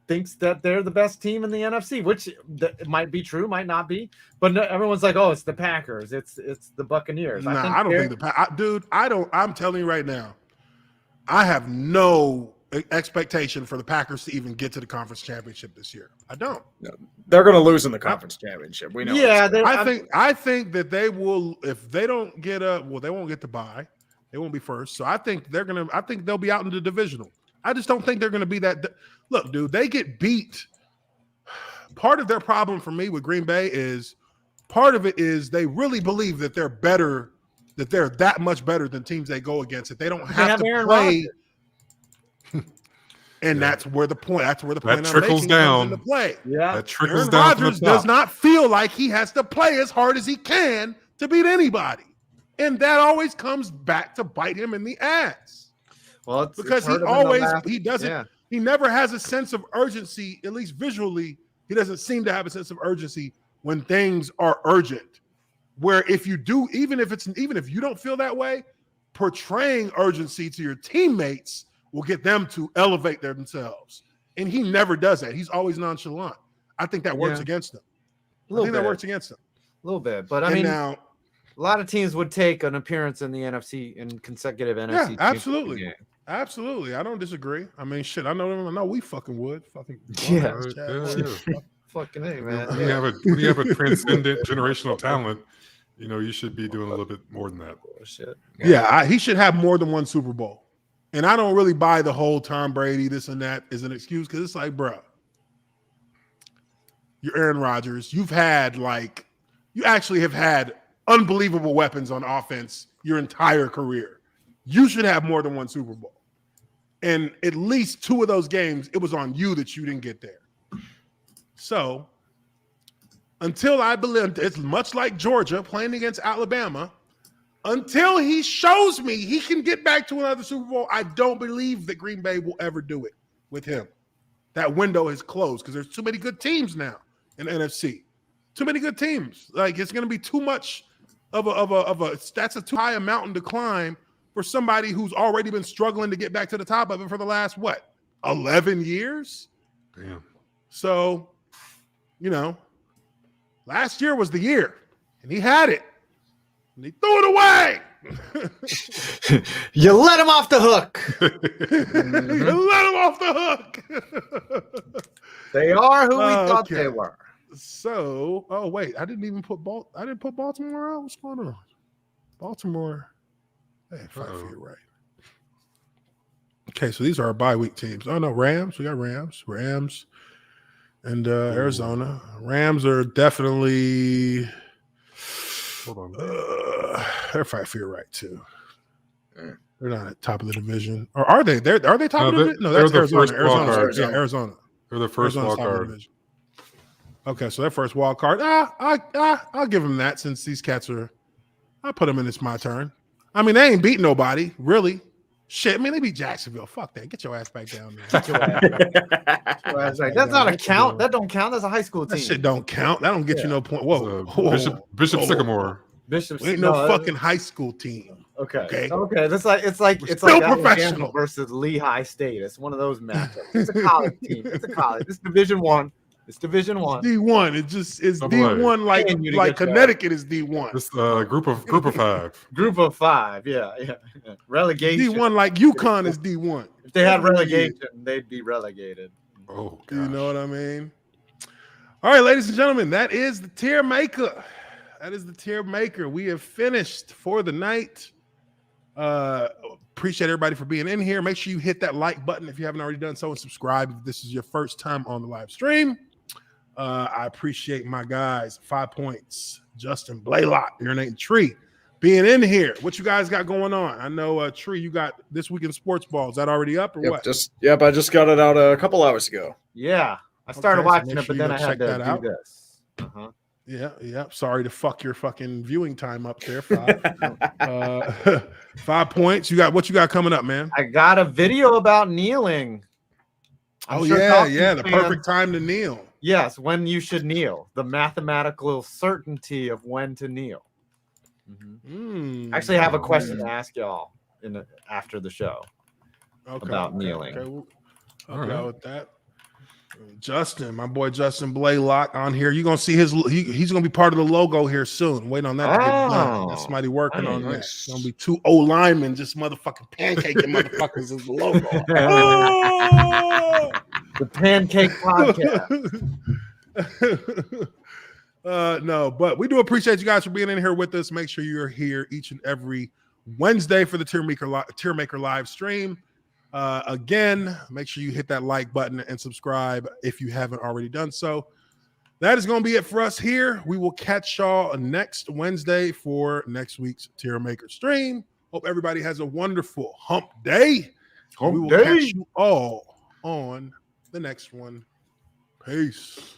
thinks that they're the best team in the NFC, which it might be true, might not be. But no, everyone's like, "Oh, it's the Packers, it's the Buccaneers." Nah, I don't think dude. I don't. I'm telling you right now, I have no expectation for the Packers to even get to the conference championship this year. I don't. They're going to lose in the conference championship. We know. Yeah, I think that they will. If they don't get they won't get the bye. They won't be first. So I think they'll be out in the divisional. I just don't think they're gonna be that. Look, dude, they get beat. Part of their problem for me with Green Bay is they really believe that they're better, that they're that much better than teams they go against. That they don't have to Aaron play. Rodgers. And that's where the point. That's where the That point I'm trickles making down. comes into play. Yeah, That trickles Aaron down from Rodgers the top. does not feel like he has to play as hard as he can to beat anybody, and that always comes back to bite him in the ass. well, Because he never has a sense of urgency, at least visually. He doesn't seem to have a sense of urgency when things are urgent. Where if you do, even if you don't feel that way, portraying urgency to your teammates will get them to elevate themselves. And he never does that. He's always nonchalant. I think that works against him. That works against him. A little bit, but And I mean, now, a lot of teams would take an appearance in the NFC in consecutive NFC. yeah, absolutely. game. Absolutely. I don't disagree. I mean, shit, I know we fucking would. Fucking Yeah. Jaguars. Fucking hey, man. When you have a transcendent generational talent, You know, you should be doing a little bit more than that. Shit. Yeah, he should have more than one Super Bowl. And I don't really buy the whole Tom Brady, this and that is an excuse because it's like, bro, you're Aaron Rodgers. You actually have had unbelievable weapons on offense your entire career. You should have more than one Super Bowl. And at least 2 of those games, it was on you that you didn't get there. So until I believe, it's much like Georgia playing against Alabama, until he shows me he can get back to another Super Bowl, I don't believe that Green Bay will ever do it with him. That window is closed because there's too many good teams now in the NFC. Too many good teams. Like, it's going to be too much of a that's a too high a mountain to climb for somebody who's already been struggling to get back to the top of it for the last 11 years. Damn. So, you know, last year was the year, and he had it, and he threw it away. You let him off the hook. You let him off the hook. They are who we thought they were. So, oh wait, I didn't put Baltimore out. What's going on? Baltimore. Hey, if I feel right. Okay, so these are our bye week teams. Oh no, Rams. We got Rams, and Arizona. Rams are definitely. Hold on. If I feel right too. They're not at top of the division, or are they? Are they top of the division? No, that's Arizona. Arizona. They're the first wild card. Okay, so that first wild card. I'll give them that since these cats are. I'll put them in. It's my turn. I mean, they ain't beat nobody, really. Shit, I mean, they beat Jacksonville. Fuck that. Get your ass back down there. Get your ass back. That's not a count. That don't count. That's a high school team. That shit don't count. That don't get you no point. Whoa. Bishop Sycamore. Bishop ain't no fucking high school team. Okay. That's like it's like professional versus Lehigh State. It's one of those matchups. It's a college team. It's a college. It's Division One. It's Division One. D1. It's D1 like Connecticut is D1. This group of 5. Group of 5. Yeah. Relegation. D1 like UConn is D1. If they had relegation, they'd be relegated. Oh, gosh. You know what I mean? All right, ladies and gentlemen, that is the Tiermaker. That is the Tiermaker. We have finished for the night. Appreciate everybody for being in here. Make sure you hit that like button if you haven't already done so, and subscribe if this is your first time on the live stream. I appreciate my guys, 5 Points, Justin Blaylock, UrinatingTree, being in here. What you guys got going on? I know, Tree, you got This Week in Sports Ball. Is that already up or what? I just got it out a couple hours ago. Yeah, I started watching it, but then I had to do this. Yeah. Sorry to fuck your fucking viewing time up there. 5 Points. What you got coming up, man? I got a video about kneeling. The perfect time to kneel. Yes, when you should kneel. The mathematical certainty of when to kneel. Actually, I have a question to ask y'all after the show about kneeling. Okay, I'll go with that. Justin, my boy Justin Blaylock on here. You're gonna see he's gonna be part of the logo here soon. Wait on that to get done. That's somebody working on that. It's gonna be 2 O linemen just motherfucking pancaking motherfuckers as the logo. The Pancake Podcast. No, but we do appreciate you guys for being in here with us. Make sure you're here each and every Wednesday for the Tiermaker live stream. Again, make sure you hit that like button and subscribe if you haven't already done so. That is going to be it for us here. We will catch y'all next Wednesday for next week's Tiermaker stream. Hope everybody has a wonderful hump day. We will catch you all on the next one. Peace.